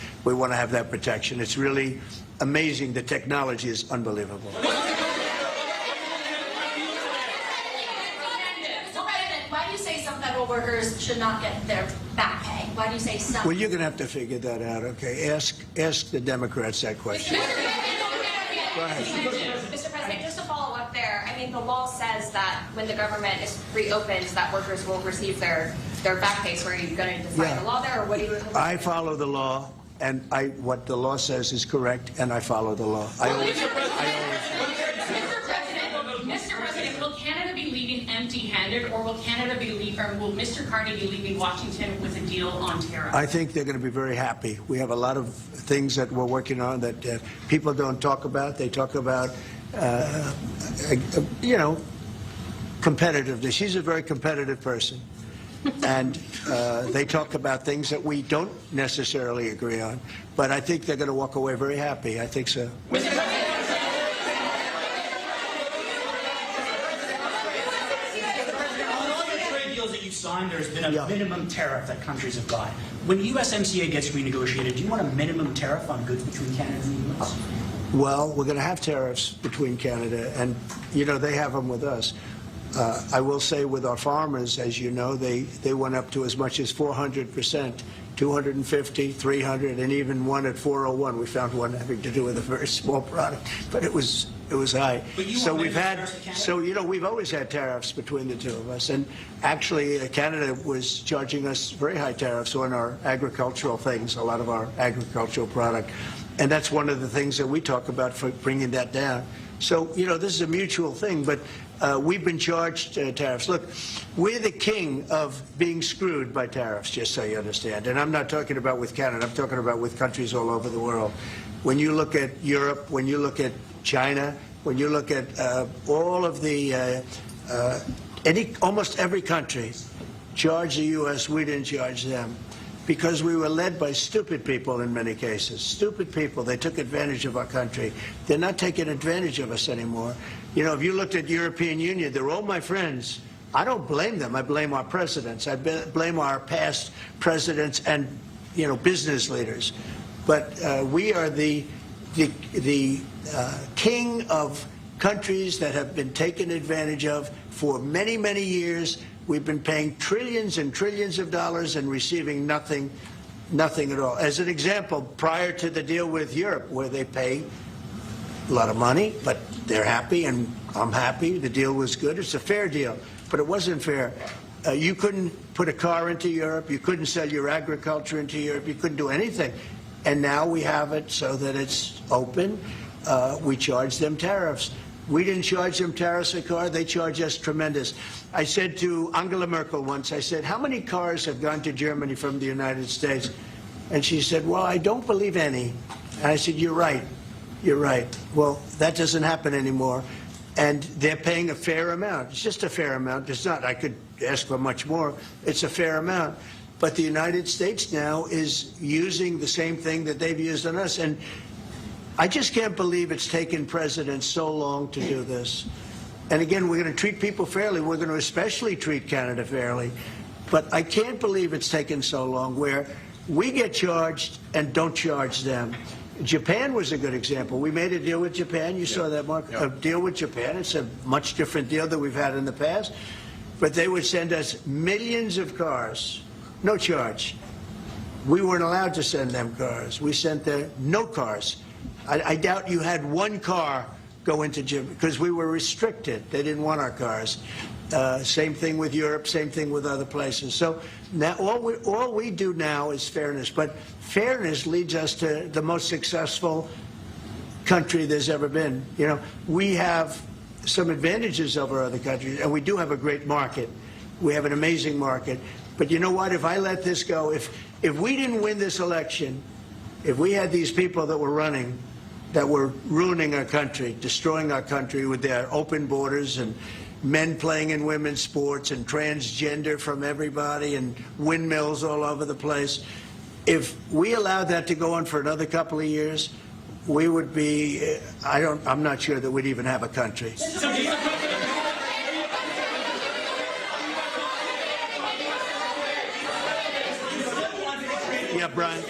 that protection. It's really amazing. The technology is unbelievable. Why do you say some federal workers should not get their back pay? Why do you say some? Well, you're going to have to figure that out. Okay, ask the Democrats that question. Go ahead. Mr. President, just to follow up there, I mean, the law says that when the government is reopened, that workers will receive their back pay. So are you going to define the law there, or what do you? I follow the law, and what the law says is correct, and I follow the law. Mr. President, will Canada be leaving empty-handed, or will will Mr. Carney be leaving Washington with a deal on tariffs? I think they're going to be very happy. We have a lot of things that we're working on that people don't talk about. They talk about, competitiveness. She's a very competitive person. And they talk about things that we don't necessarily agree on. But I think they're going to walk away very happy. I think so. Signed, there's been a minimum tariff that countries have got. When USMCA gets renegotiated, do you want a minimum tariff on goods between Canada and the U.S.? Well, we're going to have tariffs between Canada, and, they have them with us. I will say with our farmers, as you know, they went up to as much as 400%, 250, 300, and even one at 401. We found one having to do with a very small product, but it was high. So we've always had tariffs between the two of us, and actually Canada was charging us very high tariffs on our agricultural things, a lot of our agricultural product. And that's one of the things that we talk about for bringing that down. So, you know, this is a mutual thing, but we've been charged tariffs. Look, we're the king of being screwed by tariffs, just so you understand. And I'm not talking about with Canada. I'm talking about with countries all over the world. When you look at Europe, when you look at China, when you look at all of the, almost every country charged the U.S., we didn't charge them. Because we were led by stupid people in many cases. Stupid people. They took advantage of our country. They're not taking advantage of us anymore. You know, if you looked at the European Union, they're all my friends. I don't blame them. I blame our presidents. I blame our past presidents and, you know, business leaders. But we are the king of countries that have been taken advantage of for many, many years. We've been paying trillions and trillions of dollars and receiving nothing at all. As an example, prior to the deal with Europe, where they pay a lot of money, but they're happy and I'm happy. The deal was good. It's a fair deal, but it wasn't fair. You couldn't put a car into Europe. You couldn't sell your agriculture into Europe. You couldn't do anything. And now we have it so that it's open. We charge them tariffs. We didn't charge them tariffs a car. They charge us tremendous. I said to Angela Merkel once, I said, how many cars have gone to Germany from the United States? And she said, well, I don't believe any. And I said, you're right. You're right. Well, that doesn't happen anymore. And they're paying a fair amount. It's just a fair amount. It's not, I could ask for much more. It's a fair amount. But the United States now is using the same thing that they've used on us. And I just can't believe it's taken presidents so long to do this. And again, we're going to treat people fairly. We're going to especially treat Canada fairly. But I can't believe it's taken so long where we get charged and don't charge them. Japan was a good example. We made a deal with Japan. You saw that, Mark? A deal with Japan. It's a much different deal than we've had in the past. But they would send us millions of cars, no charge. We weren't allowed to send them cars. We sent them no cars. I doubt you had one car go into Japan because we were restricted. They didn't want our cars. Same thing with Europe, same thing with other places. So now all we do now is fairness. But fairness leads us to the most successful country there's ever been. You know, we have some advantages over other countries, and we do have a great market. We have an amazing market. But you know what? If I let this go, if we didn't win this election, if we had these people that were running, that were ruining our country, destroying our country with their open borders and men playing in women's sports and transgender from everybody and windmills all over the place, if we allowed that to go on for another couple of years, we would be, I'm not sure that we'd even have a country. Yeah, Brian.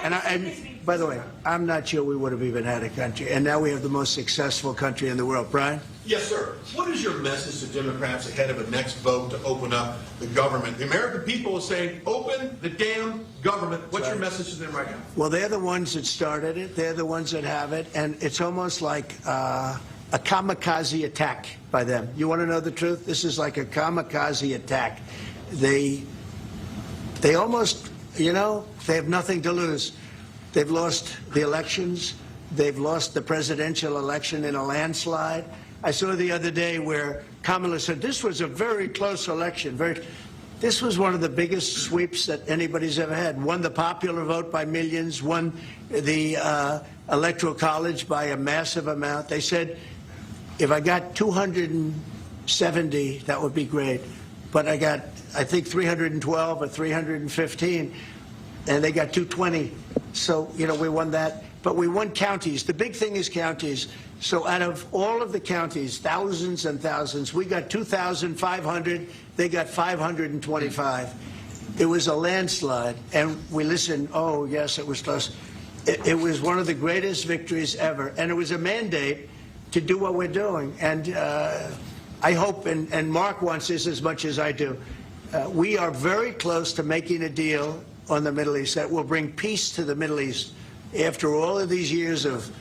And by the way, I'm not sure we would have even had a country. And now we have the most successful country in the world. Brian? Yes, sir. What is your message to Democrats ahead of a next vote to open up the government? The American people are saying, open the damn government. What's your message to them right now? Well, they're the ones that started it. They're the ones that have it. And it's almost like a kamikaze attack by them. You want to know the truth? This is like a kamikaze attack. They almost, you know, they have nothing to lose. They've lost the elections. They've lost the presidential election in a landslide. I saw the other day where Kamala said this was a very close election. This was one of the biggest sweeps that anybody's ever had. Won the popular vote by millions, won the Electoral College by a massive amount. They said, if I got 270, that would be great. But I got, I think, 312 or 315, and they got 220. So, you know, we won that. But we won counties. The big thing is counties. So out of all of the counties, thousands and thousands, we got 2,500. They got 525. It was a landslide. And we listened, oh, yes, it was close. It was one of the greatest victories ever. And it was a mandate to do what we're doing. And I hope, and Mark wants this as much as I do, we are very close to making a deal on the Middle East that will bring peace to the Middle East. After all of these years of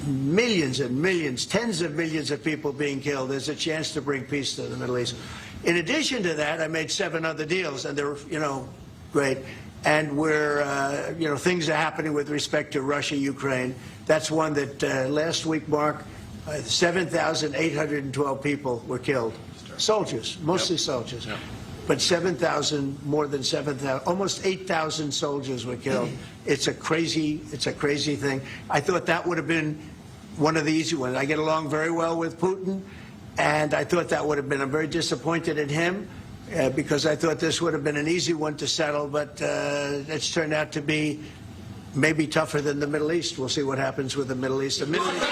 millions and millions, tens of millions of people being killed, there's a chance to bring peace to the Middle East. In addition to that, I made 7 other deals, and they're, you know, great. and we're, things are happening with respect to Russia, Ukraine. That's one that last week, Mark, 7,812 people were killed. Soldiers, mostly soldiers. Yep. But 7,000, more than 7,000, almost 8,000 soldiers were killed. It's a crazy thing. I thought that would have been one of the easy ones. I get along very well with Putin, and I thought that would have been. I'm very disappointed in him because I thought this would have been an easy one to settle, but it's turned out to be maybe tougher than the Middle East. We'll see what happens with the Middle East. The Middle East.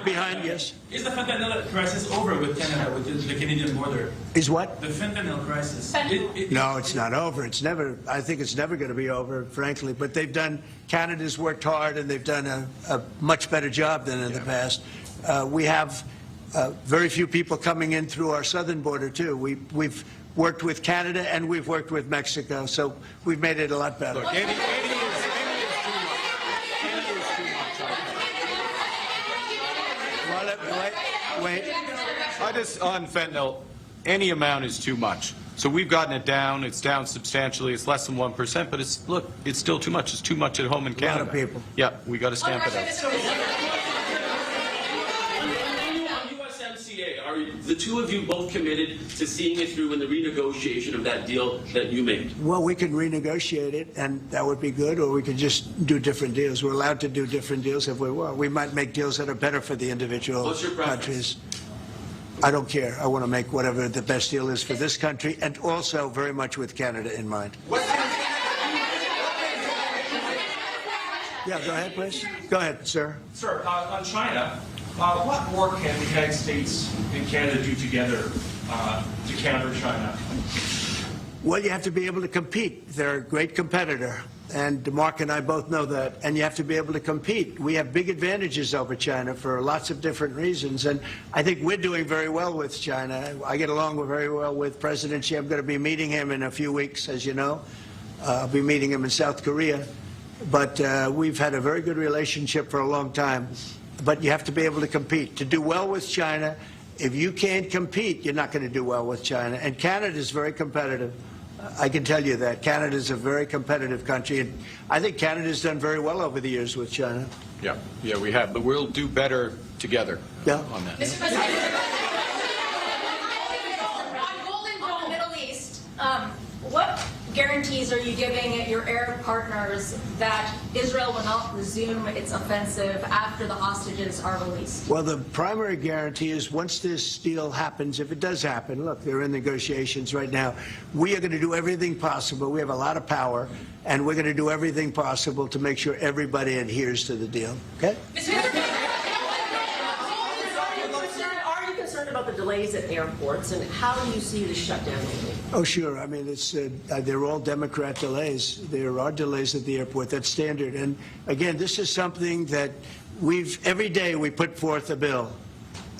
Behind, yes. Is the fentanyl crisis over with Canada, with the Canadian border? Is what? The fentanyl crisis. No, it's not over. It's never. I think it's never going to be over, frankly. But they've done. Canada's worked hard, and they've done a much better job than in the past. We have very few people coming in through our southern border too. We've worked with Canada and we've worked with Mexico, so we've made it a lot better. Look, Wait. On fentanyl, any amount is too much. So we've gotten it down. It's down substantially. It's less than 1%, but it's still too much. It's too much at home in Canada. A lot of people. Yeah, we got to stamp it out. USMCA, are the two of you both committed to seeing it through in the renegotiation of that deal that you made? Well, we can renegotiate it, and that would be good, or we could just do different deals. We're allowed to do different deals if we want. We might make deals that are better for the individual countries. I don't care. I want to make whatever the best deal is for this country, and also very much with Canada in mind. Yeah, go ahead, please. Go ahead, sir. Sir, on China, what more can the United States and Canada do together to counter China? Well, you have to be able to compete. They're a great competitor, and Mark and I both know that, and you have to be able to compete. We have big advantages over China for lots of different reasons, and I think we're doing very well with China. I get along very well with President Xi. I'm going to be meeting him in a few weeks, as you know. I'll be meeting him in South Korea, but we've had a very good relationship for a long time. But you have to be able to compete. To do well with China, if you can't compete, you're not going to do well with China. And Canada is very competitive. I can tell you that. Canada is a very competitive country. And I think Canada's done very well over the years with China. Yeah, we have. But we'll do better together on that. Mr. President, on the Middle East, what guarantees are you giving your Arab partners that Israel will not resume its offensive after the hostages are released? Well, the primary guarantee is once this deal happens, if it does happen, look, they're in negotiations right now, we are going to do everything possible. We have a lot of power, and we're going to do everything possible to make sure everybody adheres to the deal. Okay? Are you concerned about the delays at airports, and how do you see the shutdown lately? Oh, sure. I mean, they're all Democrat delays. There are delays at the airport. That's standard. And again, this is something that every day we put forth a bill.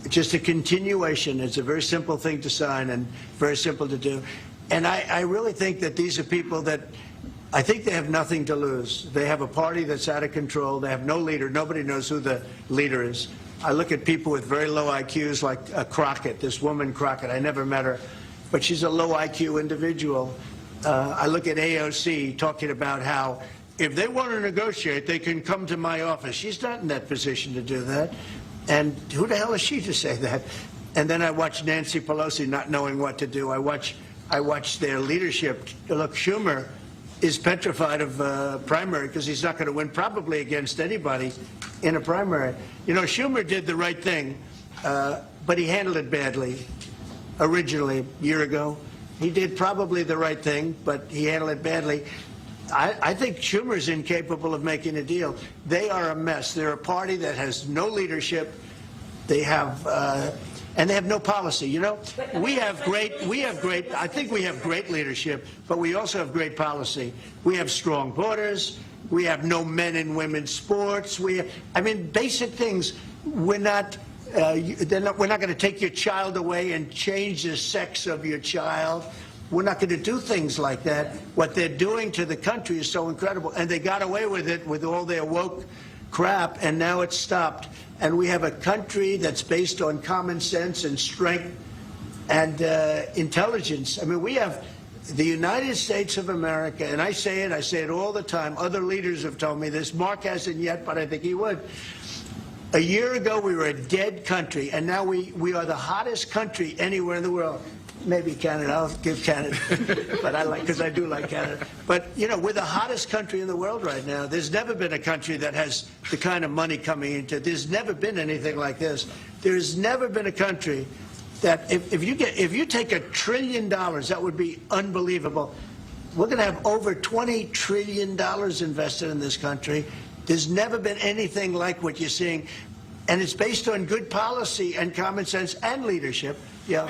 It's just a continuation. It's a very simple thing to sign and very simple to do. And I really think that these are people that I think they have nothing to lose. They have a party that's out of control. They have no leader. Nobody knows who the leader is. I look at people with very low IQs like Crockett, this woman Crockett. I never met her, but she's a low IQ individual. I look at AOC talking about how if they want to negotiate, they can come to my office. She's not in that position to do that. And who the hell is she to say that? And then I watch Nancy Pelosi not knowing what to do. I watch their leadership. Look, Schumer is petrified of primary because he's not going to win probably against anybody in a primary. You know, Schumer did the right thing, but he handled it badly. Originally, a year ago, he did probably the right thing, but he handled it badly. I think Schumer's incapable of making a deal. They are a mess. They're a party that has no leadership. They have, and they have no policy. You know, I think we have great leadership, but we also have great policy. We have strong borders. We have no men and women's sports. I mean, basic things. We're not going to take your child away and change the sex of your child. We're not going to do things like that. What they're doing to the country is so incredible. And they got away with it with all their woke crap, and now it's stopped. And we have a country that's based on common sense and strength and intelligence. I mean, we have the United States of America, and I say it all the time. Other leaders have told me this. Mark hasn't yet, but I think he would. A year ago, we were a dead country, and now we are the hottest country anywhere in the world. Maybe Canada. I'll give Canada, but because I do like Canada. But you know, we're the hottest country in the world right now. There's never been a country that has the kind of money coming into it. There's never been anything like this. There's never been a country that if you take $1 trillion, that would be unbelievable. We're going to have over $20 trillion invested in this country. There's never been anything like what you're seeing, and it's based on good policy and common sense and leadership. Yeah.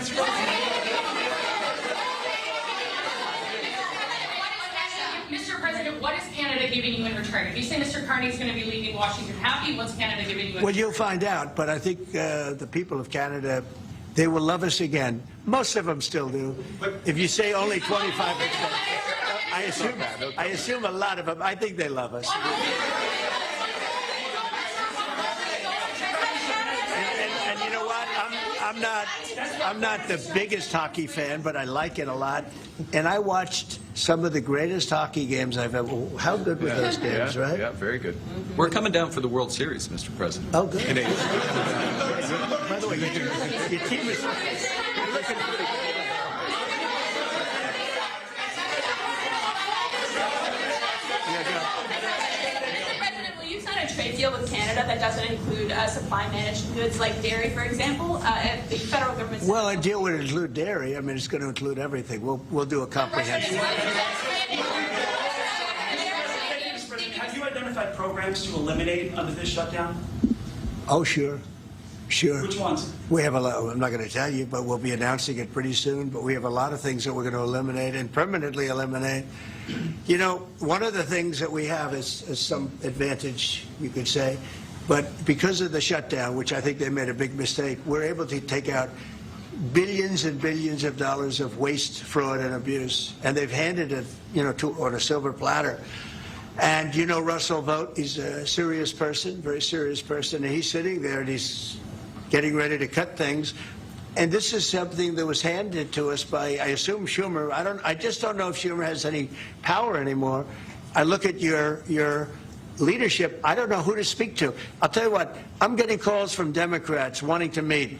Mr. President, what is Canada giving you in return? If you say Mr. Carney is going to be leaving Washington happy, what's Canada giving you in return? Well, you'll find out, but I think the people of Canada, they will love us again. Most of them still do. But if you say only 25%, I assume a lot of them, I think they love us. And you know what? I'm not the biggest hockey fan, but I like it a lot. And I watched some of the greatest hockey games I've ever. How good were those games, right? Yeah, very good. We're coming down for the World Series, Mr. President. Oh, good. By the way, your team is looking pretty good. A trade deal with Canada that doesn't include supply managed goods like dairy, for example? If the federal government... Well, a deal would include dairy. I mean, it's going to include everything. We'll do a comprehensive... Have you identified programs to eliminate under this shutdown? Oh, sure. Sure. Which ones? We have a lot. I'm not going to tell you, but we'll be announcing it pretty soon. But we have a lot of things that we're going to eliminate and permanently eliminate. You know, one of the things that we have is some advantage, you could say. But because of the shutdown, which I think they made a big mistake, we're able to take out billions and billions of dollars of waste, fraud, and abuse. And they've handed it, you know, on a silver platter. And you know Russell Vogt, he's a serious person, very serious person. And he's sitting there and he's getting ready to cut things. And this is something that was handed to us by, I assume, Schumer. I just don't know if Schumer has any power anymore. I look at your leadership. I don't know who to speak to. I'll tell you what, I'm getting calls from Democrats wanting to meet.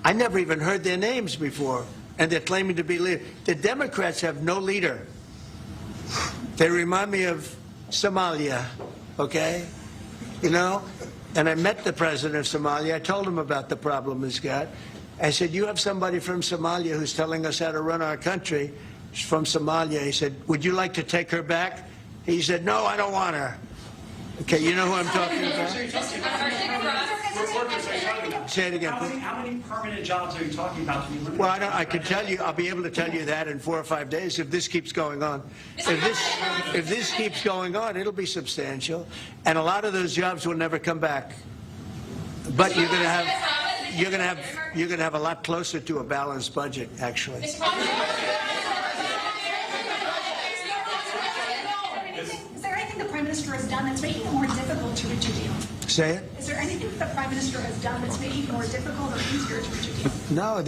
I never even heard their names before, and they're claiming to be leaders. The Democrats have no leader. They remind me of Somalia, okay? You know? And I met the president of Somalia. I told him about the problem he's got. I said, you have somebody from Somalia who's telling us how to run our country. She's from Somalia. He said, would you like to take her back? He said, no, I don't want her. Okay, you know who I'm talking about? Say it again. How many permanent jobs are you talking about? Well, I can tell you, I'll be able to tell you that in 4 or 5 days if this keeps going on. If this keeps going on, it'll be substantial. And a lot of those jobs will never come back. But you're going to have a lot closer to a balanced budget, actually. Is there anything the Prime Minister has done that's making it more difficult to reach a deal? Say it? Is there anything that the Prime Minister has done that's making it more difficult or easier to reach a deal? No, I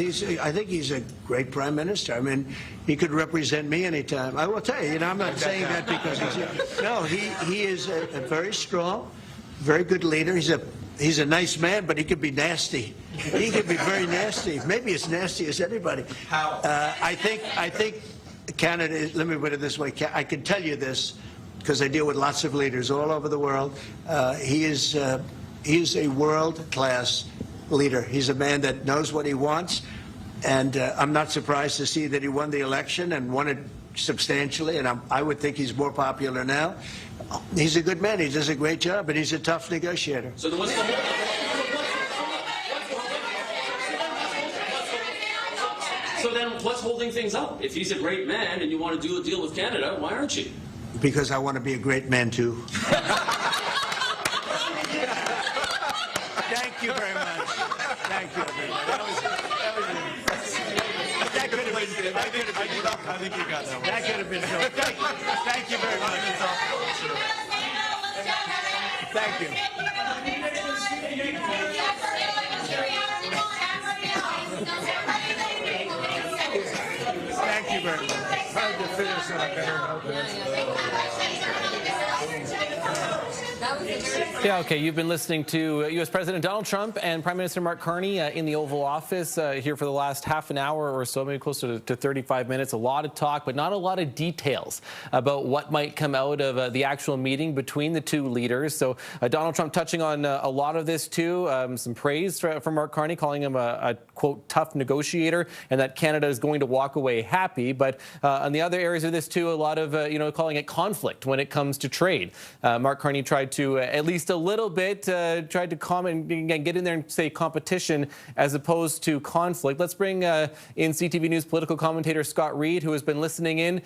think he's a great Prime Minister. I mean, he could represent me anytime. I will tell you, I'm not saying that because he's... No, he is a very strong, very good leader. He's a nice man, but he could be nasty. He could be very nasty. Maybe as nasty as anybody. How? I think Canada, let me put it this way, I can tell you this because I deal with lots of leaders all over the world. He is a world-class leader. He's a man that knows what he wants, and I'm not surprised to see that he won the election and won it substantially, and I would think he's more popular now. He's a good man. He does a great job, and he's a tough negotiator. So then what's holding things up? If he's a great man and you want to do a deal with Canada, why aren't you? Because I want to be a great man, too. Thank you very much. Thank you, everybody. That could have been good. I think you got that one. That could have been good. Thank you very much. Thank you. Thank you very much. Hard to finish on a better Yeah, okay. You've been listening to U.S. President Donald Trump and Prime Minister Mark Carney in the Oval Office here for the last half an hour or so, maybe closer to 35 minutes. A lot of talk, but not a lot of details about what might come out of the actual meeting between the two leaders. So Donald Trump touching on a lot of this, too. Some praise from Mark Carney, calling him a, quote, tough negotiator, and that Canada is going to walk away happy. But on the other areas of this, too, a lot of, calling it conflict when it comes to trade. Mark Carney tried to, at least a little bit, tried to comment and get in there and say competition as opposed to conflict. Let's bring in CTV News political commentator Scott Reed, who has been listening in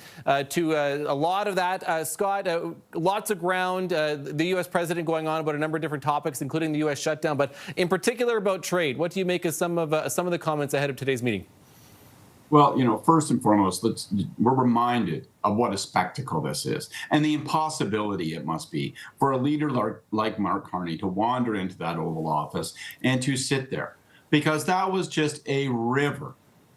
to a lot of that. Scott, lots of ground, the U.S. president going on about a number of different topics, including the U.S. shutdown, but in particular about trade. What do you make of some of the comments ahead of today's meeting? Well, first and foremost, we're reminded of what a spectacle this is and the impossibility it must be for a leader like Mark Carney to wander into that Oval Office and to sit there, because that was just a river,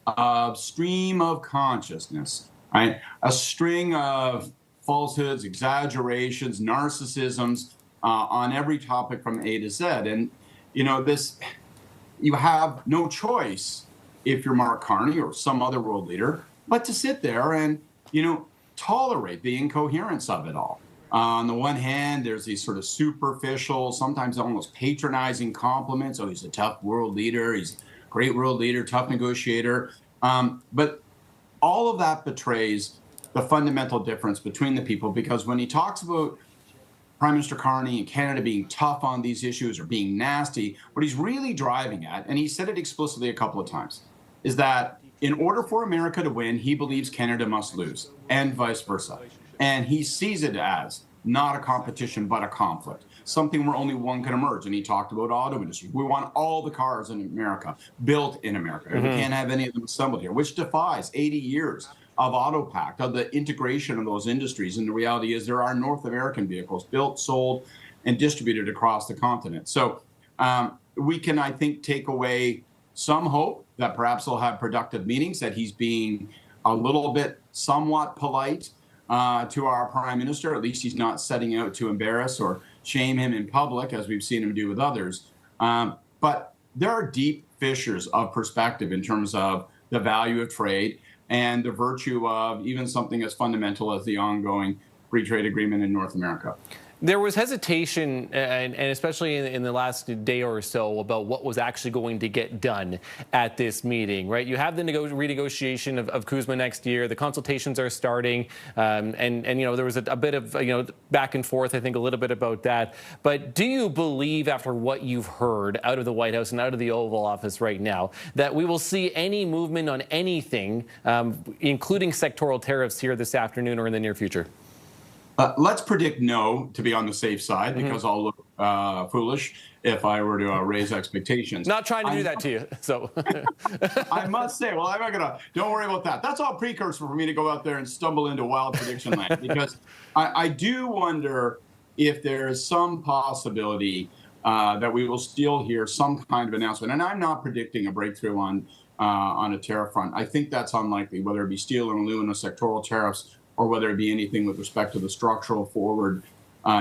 a stream of consciousness, right? A string of falsehoods, exaggerations, narcissisms on every topic from A to Z. And, you have no choice if you're Mark Carney or some other world leader, but to sit there and, tolerate the incoherence of it all. On the one hand, there's these sort of superficial, sometimes almost patronizing compliments. Oh, he's a tough world leader. He's a great world leader, tough negotiator. But all of that betrays the fundamental difference between the people, because when he talks about Prime Minister Carney and Canada being tough on these issues or being nasty, what he's really driving at, and he said it explicitly a couple of times, is that in order for America to win, he believes Canada must lose, and vice versa. And he sees it as not a competition, but a conflict, something where only one can emerge. And he talked about auto industry. We want all the cars in America built in America. Mm-hmm. We can't have any of them assembled here, which defies 80 years of auto pact, of the integration of those industries. And the reality is there are North American vehicles built, sold, and distributed across the continent. So we can, I think, take away some hope that perhaps they'll have productive meetings, that he's being a little bit somewhat polite to our prime minister. At least he's not setting out to embarrass or shame him in public, as we've seen him do with others. But there are deep fissures of perspective in terms of the value of trade and the virtue of even something as fundamental as the ongoing free trade agreement in North America. There was hesitation, and especially in the last day or so, about what was actually going to get done at this meeting, right? You have the renegotiation of CUSMA next year. The consultations are starting, and there was a bit of back and forth, I think, a little bit about that. But do you believe, after what you've heard out of the White House and out of the Oval Office right now, that we will see any movement on anything, including sectoral tariffs, here this afternoon or in the near future? Let's predict no, to be on the safe side, because I'll look foolish if I were to raise expectations. Not trying to do that to you, so. I must say, well, I'm not gonna, don't worry about that. That's all precursor for me to go out there and stumble into wild prediction land, because I do wonder if there is some possibility that we will still hear some kind of announcement. And I'm not predicting a breakthrough on a tariff front. I think that's unlikely, whether it be steel or aluminum sectoral tariffs, or whether it be anything with respect to the structural forward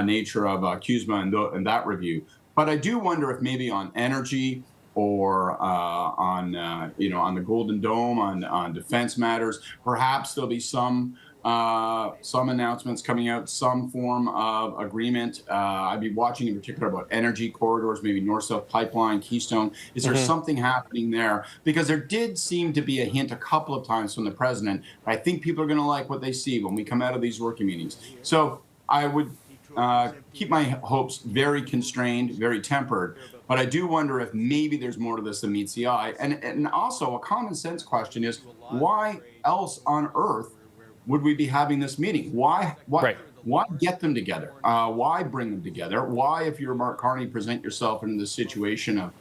nature of CUSMA and that review. But I do wonder if maybe on energy or on the Golden Dome, on defense matters, perhaps there'll be some announcements coming out, some form of agreement. I'd be watching in particular about energy corridors, maybe North-South Pipeline, Keystone. Is there something happening there? Because there did seem to be a hint a couple of times from the president. I think people are going to like what they see when we come out of these working meetings. So I would keep my hopes very constrained, very tempered. But I do wonder if maybe there's more to this than meets the eye. And also a common sense question is, why else on earth would we be having this meeting? Why get them together? Why bring them together? Why, if you're Mark Carney, present yourself in this situation of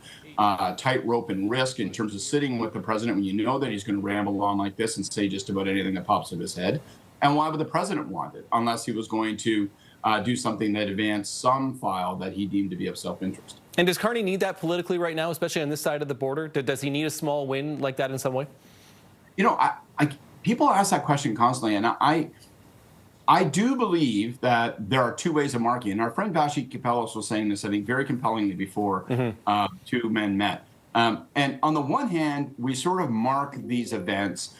tightrope and risk in terms of sitting with the president when you know that he's going to ramble on like this and say just about anything that pops in his head? And why would the president want it, unless he was going to do something that advanced some file that he deemed to be of self-interest. And does Carney need that politically right now, especially on this side of the border? Does he need a small win like that in some way? You know, people ask that question constantly, and I do believe that there are two ways of marking. And our friend Vashi Kapelos was saying this, I think, very compellingly before two men met. And on the one hand, we sort of mark these events.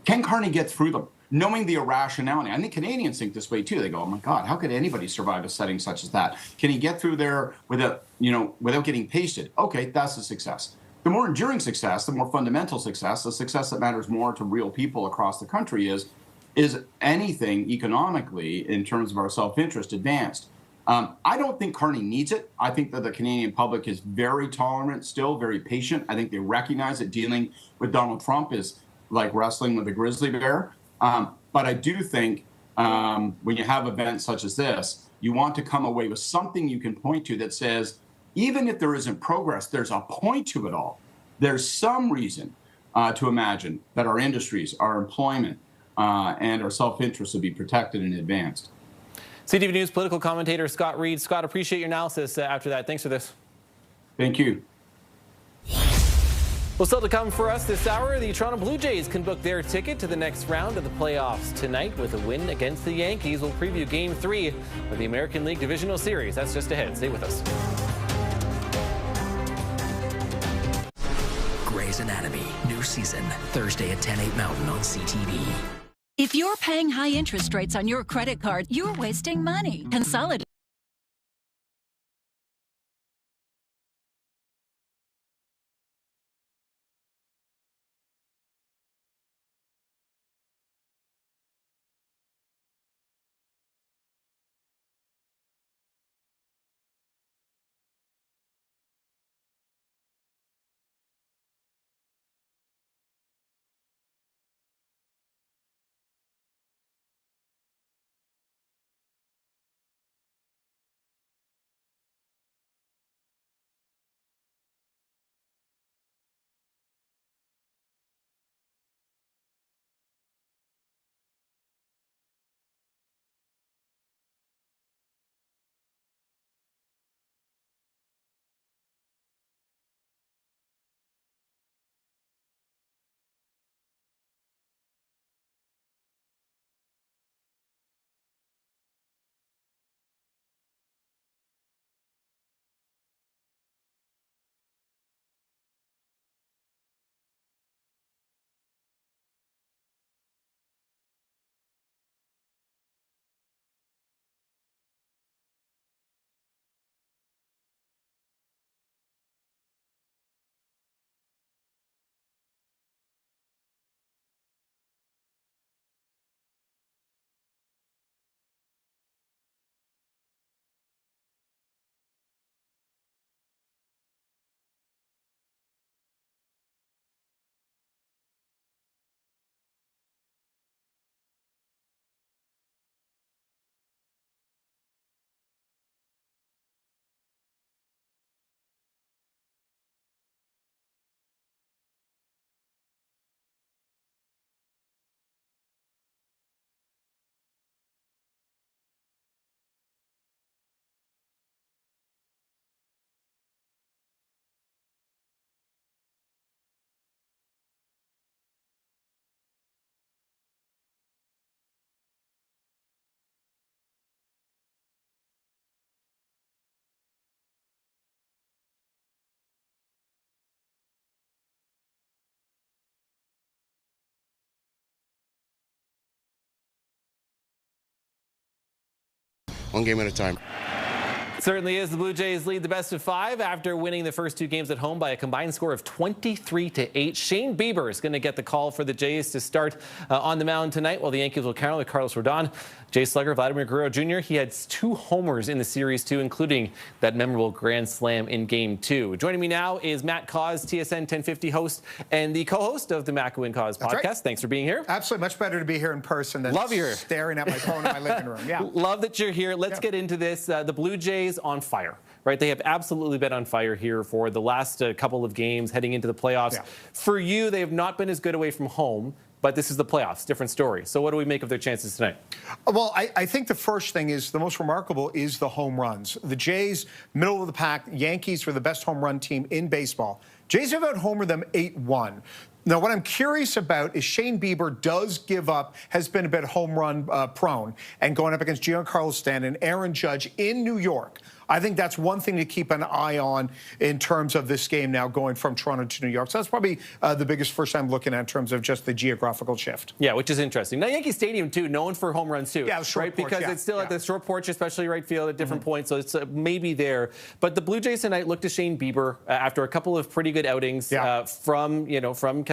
Can Carney get through them? Knowing the irrationality. I think Canadians think this way too. They go, oh my God, how could anybody survive a setting such as that? Can he get through there without getting pasted? Okay, that's a success. The more enduring success, the more fundamental success, the success that matters more to real people across the country is anything economically in terms of our self-interest advanced. I don't think Carney needs it. I think that the Canadian public is very tolerant, still very patient. I think they recognize that dealing with Donald Trump is like wrestling with a grizzly bear. But I do think when you have events such as this, you want to come away with something you can point to that says, even if there isn't progress, there's a point to it all. There's some reason to imagine that our industries, our employment, and our self-interest will be protected and advanced. CTV News political commentator Scott Reed. Scott, appreciate your analysis after that. Thanks for this. Thank you. Well, still to come for us this hour, the Toronto Blue Jays can book their ticket to the next round of the playoffs tonight with a win against the Yankees. We'll preview Game 3 of the American League Divisional Series. That's just ahead. Stay with us. Grey's Anatomy, new season, Thursday at 10/8 Mountain on CTV. If you're paying high interest rates on your credit card, you're wasting money. Consolidate. One game at a time. Certainly is. The Blue Jays lead the best of 5 after winning the first 2 games at home by a combined score of 23-8. Shane Bieber is going to get the call for the Jays to start on the mound tonight, while the Yankees will counter with Carlos Rodon. Jay slugger Vladimir Guerrero Jr., he had 2 homers in the series too, including that memorable grand slam in Game 2. Joining me now is Matt Cause, TSN 1050 host and the co-host of the Mac and Cause podcast. Right. Thanks for being here. Absolutely. Much better to be here in person than staring at my phone in my living room. Yeah. Love that you're here. Let's get into this. The Blue Jays on fire, right? They have absolutely been on fire here for the last couple of games heading into the playoffs. Yeah. For you, they have not been as good away from home but this is the playoffs, different story. So what do we make of their chances tonight? Well, I think the first thing is the most remarkable is the home runs. The Jays, middle of the pack. Yankees were the best home run team in baseball. Jays have out-homered them 8-1. Now, what I'm curious about is Shane Bieber does give up, has been a bit home run prone, and going up against Giancarlo Stanton, Aaron Judge in New York. I think that's one thing to keep an eye on in terms of this game now going from Toronto to New York. So that's probably the biggest first time looking at in terms of just the geographical shift. Yeah, which is interesting. Now, Yankee Stadium, too, known for home runs, too. Yeah, short right? porch, Because it's still at the short porch, especially right field at different points, so it's maybe there. But the Blue Jays tonight looked to Shane Bieber after a couple of pretty good outings from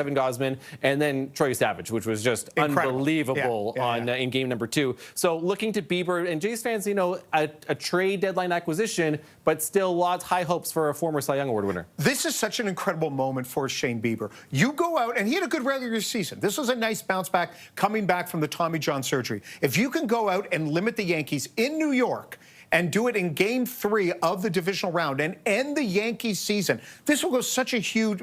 Kevin Gausman and then Troy Savage, which was just unbelievable in game number 2. So looking to Bieber and Jays fans, a trade deadline acquisition, but still high hopes for a former Cy Young Award winner. This is such an incredible moment for Shane Bieber. You go out, and he had a good regular season. This was a nice bounce back coming back from the Tommy John surgery. If you can go out and limit the Yankees in New York and do it in Game 3 of the divisional round and end the Yankees season, this will be such a huge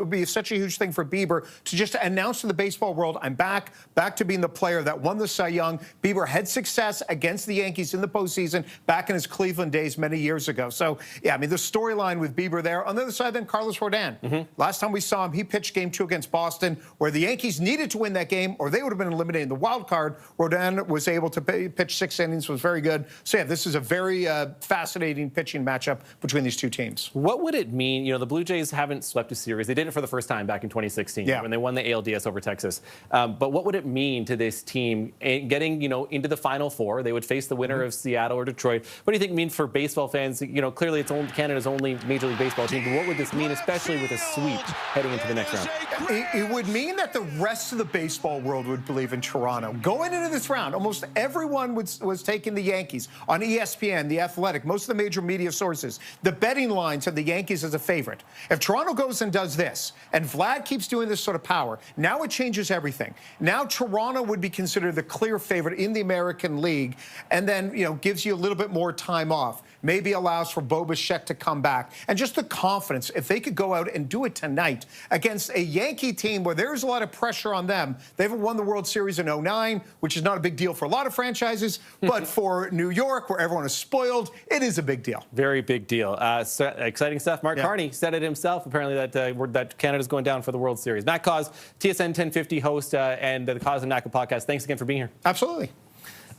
thing for Bieber to just announce to the baseball world, I'm back to being the player that won the Cy Young. Bieber had success against the Yankees in the postseason back in his Cleveland days many years ago. So, yeah, I mean, the storyline with Bieber there. On the other side, then, Carlos Rodon. Last time we saw him, he pitched Game 2 against Boston, where the Yankees needed to win that game, or they would have been eliminated in the wild card. Rodon was able to pitch 6 innings, was very good. So, yeah, this is a very fascinating pitching matchup between these two teams. What would it mean? The Blue Jays haven't swept a series. They did it for the first time back in 2016 when they won the ALDS over Texas. But what would it mean to this team getting, into the Final Four? They would face the winner of Seattle or Detroit. What do you think it means for baseball fans? Clearly it's Canada's only Major League Baseball team, but what would this mean, especially with a sweep heading into the next round? It would mean that the rest of the baseball world would believe in Toronto. Going into this round, almost everyone was taking the Yankees on ESPN, The Athletic, most of the major media sources. The betting lines had the Yankees as a favorite. If Toronto goes and does this, and Vlad keeps doing this sort of power, now it changes everything. Now Toronto would be considered the clear favorite in the American League, and then, gives you a little bit more time off. Maybe allows for Bo Bichette to come back. And just the confidence, if they could go out and do it tonight against a Yankee team where there's a lot of pressure on them. They haven't won the World Series in '09, which is not a big deal for a lot of franchises, but for New York, where everyone is spoiled, it is a big deal. Very big deal. Exciting stuff. Mark Carney said it himself, apparently, that Canada's going down for the World Series. Matt Cause, TSN 1050 host and the Cause and Naka podcast. Thanks again for being here. Absolutely.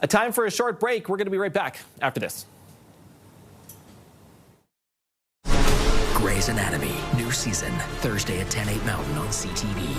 A time for a short break. We're going to be right back after this. Grey's Anatomy, new season, Thursday at 10, 8 Mountain on CTV.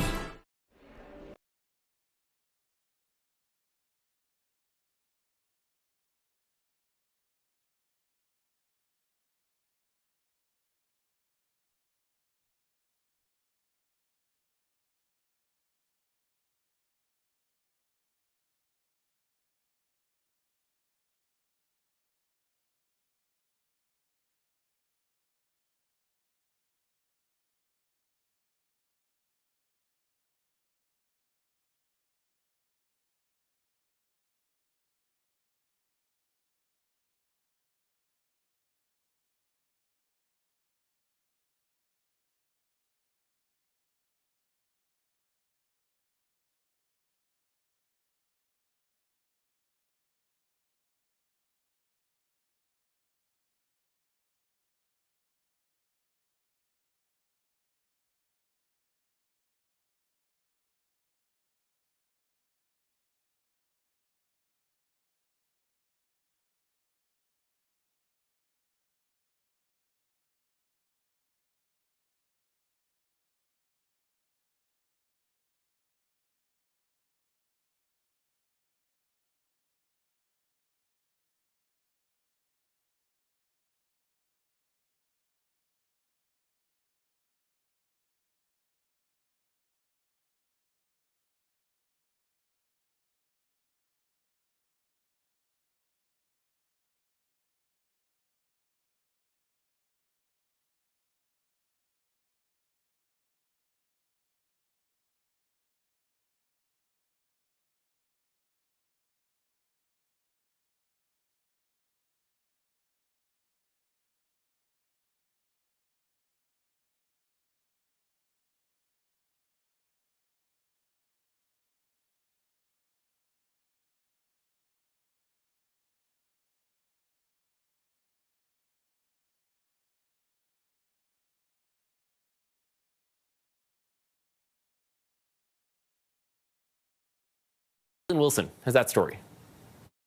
Wilson has that story.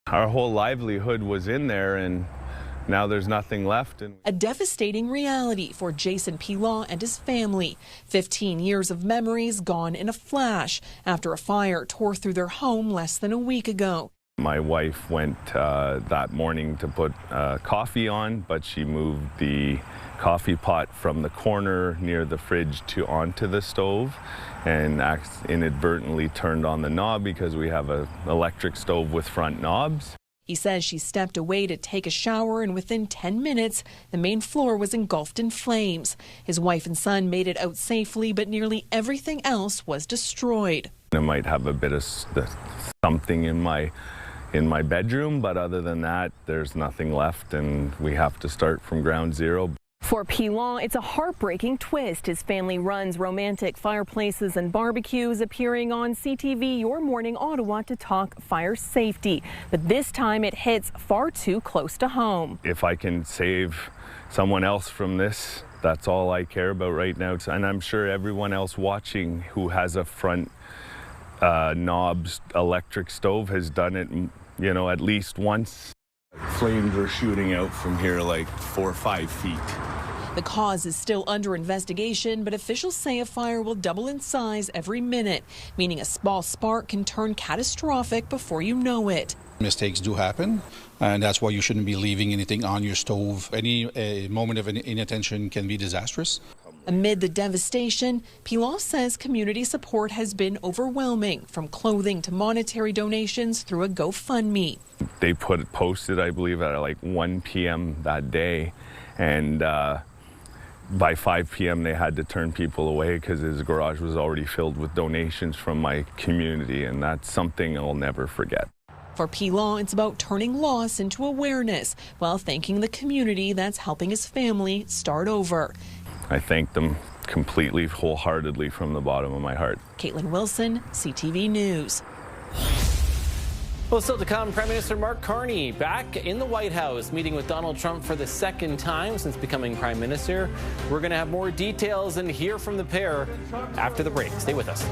Our whole livelihood was in there, and now there's nothing left. A devastating reality for Jason Pilaw and his family. 15 years of memories gone in a flash after a fire tore through their home less than a week ago. My wife went that morning to put coffee on, but she moved the coffee pot from the corner near the fridge onto the stove and inadvertently turned on the knob because we have an electric stove with front knobs. He says she stepped away to take a shower, and within 10 minutes, the main floor was engulfed in flames. His wife and son made it out safely, but nearly everything else was destroyed. I might have a bit of something in my bedroom, but other than that, there's nothing left, and we have to start from ground zero. For Pilaw, it's a heartbreaking twist. His family runs romantic fireplaces and barbecues, appearing on CTV Your Morning Ottawa to talk fire safety. But this time it hits far too close to home. If I can save someone else from this, that's all I care about right now. And I'm sure everyone else watching who has a front knobs electric stove has done it, you know, at least once. Flames are shooting out from here like 4 or 5 feet. The cause is still under investigation, but officials say a fire will double in size every minute, meaning a small spark can turn catastrophic before you know it. Mistakes do happen, and that's why you shouldn't be leaving anything on your stove. Any moment of inattention can be disastrous. Amid the devastation, Pilaw says community support has been overwhelming, from clothing to monetary donations through a GoFundMe. They posted, I believe, at like 1 p.m. that day, and by 5 p.m. they had to turn people away because his garage was already filled with donations from my community, and that's something I'll never forget. For Pilaw, it's about turning loss into awareness while thanking the community that's helping his family start over. I thank them completely, wholeheartedly from the bottom of my heart. Caitlin Wilson, CTV News. Well, still to come, Prime Minister Mark Carney back in the White House, meeting with Donald Trump for the second time since becoming Prime Minister. We're going to have more details and hear from the pair after the break. Stay with us.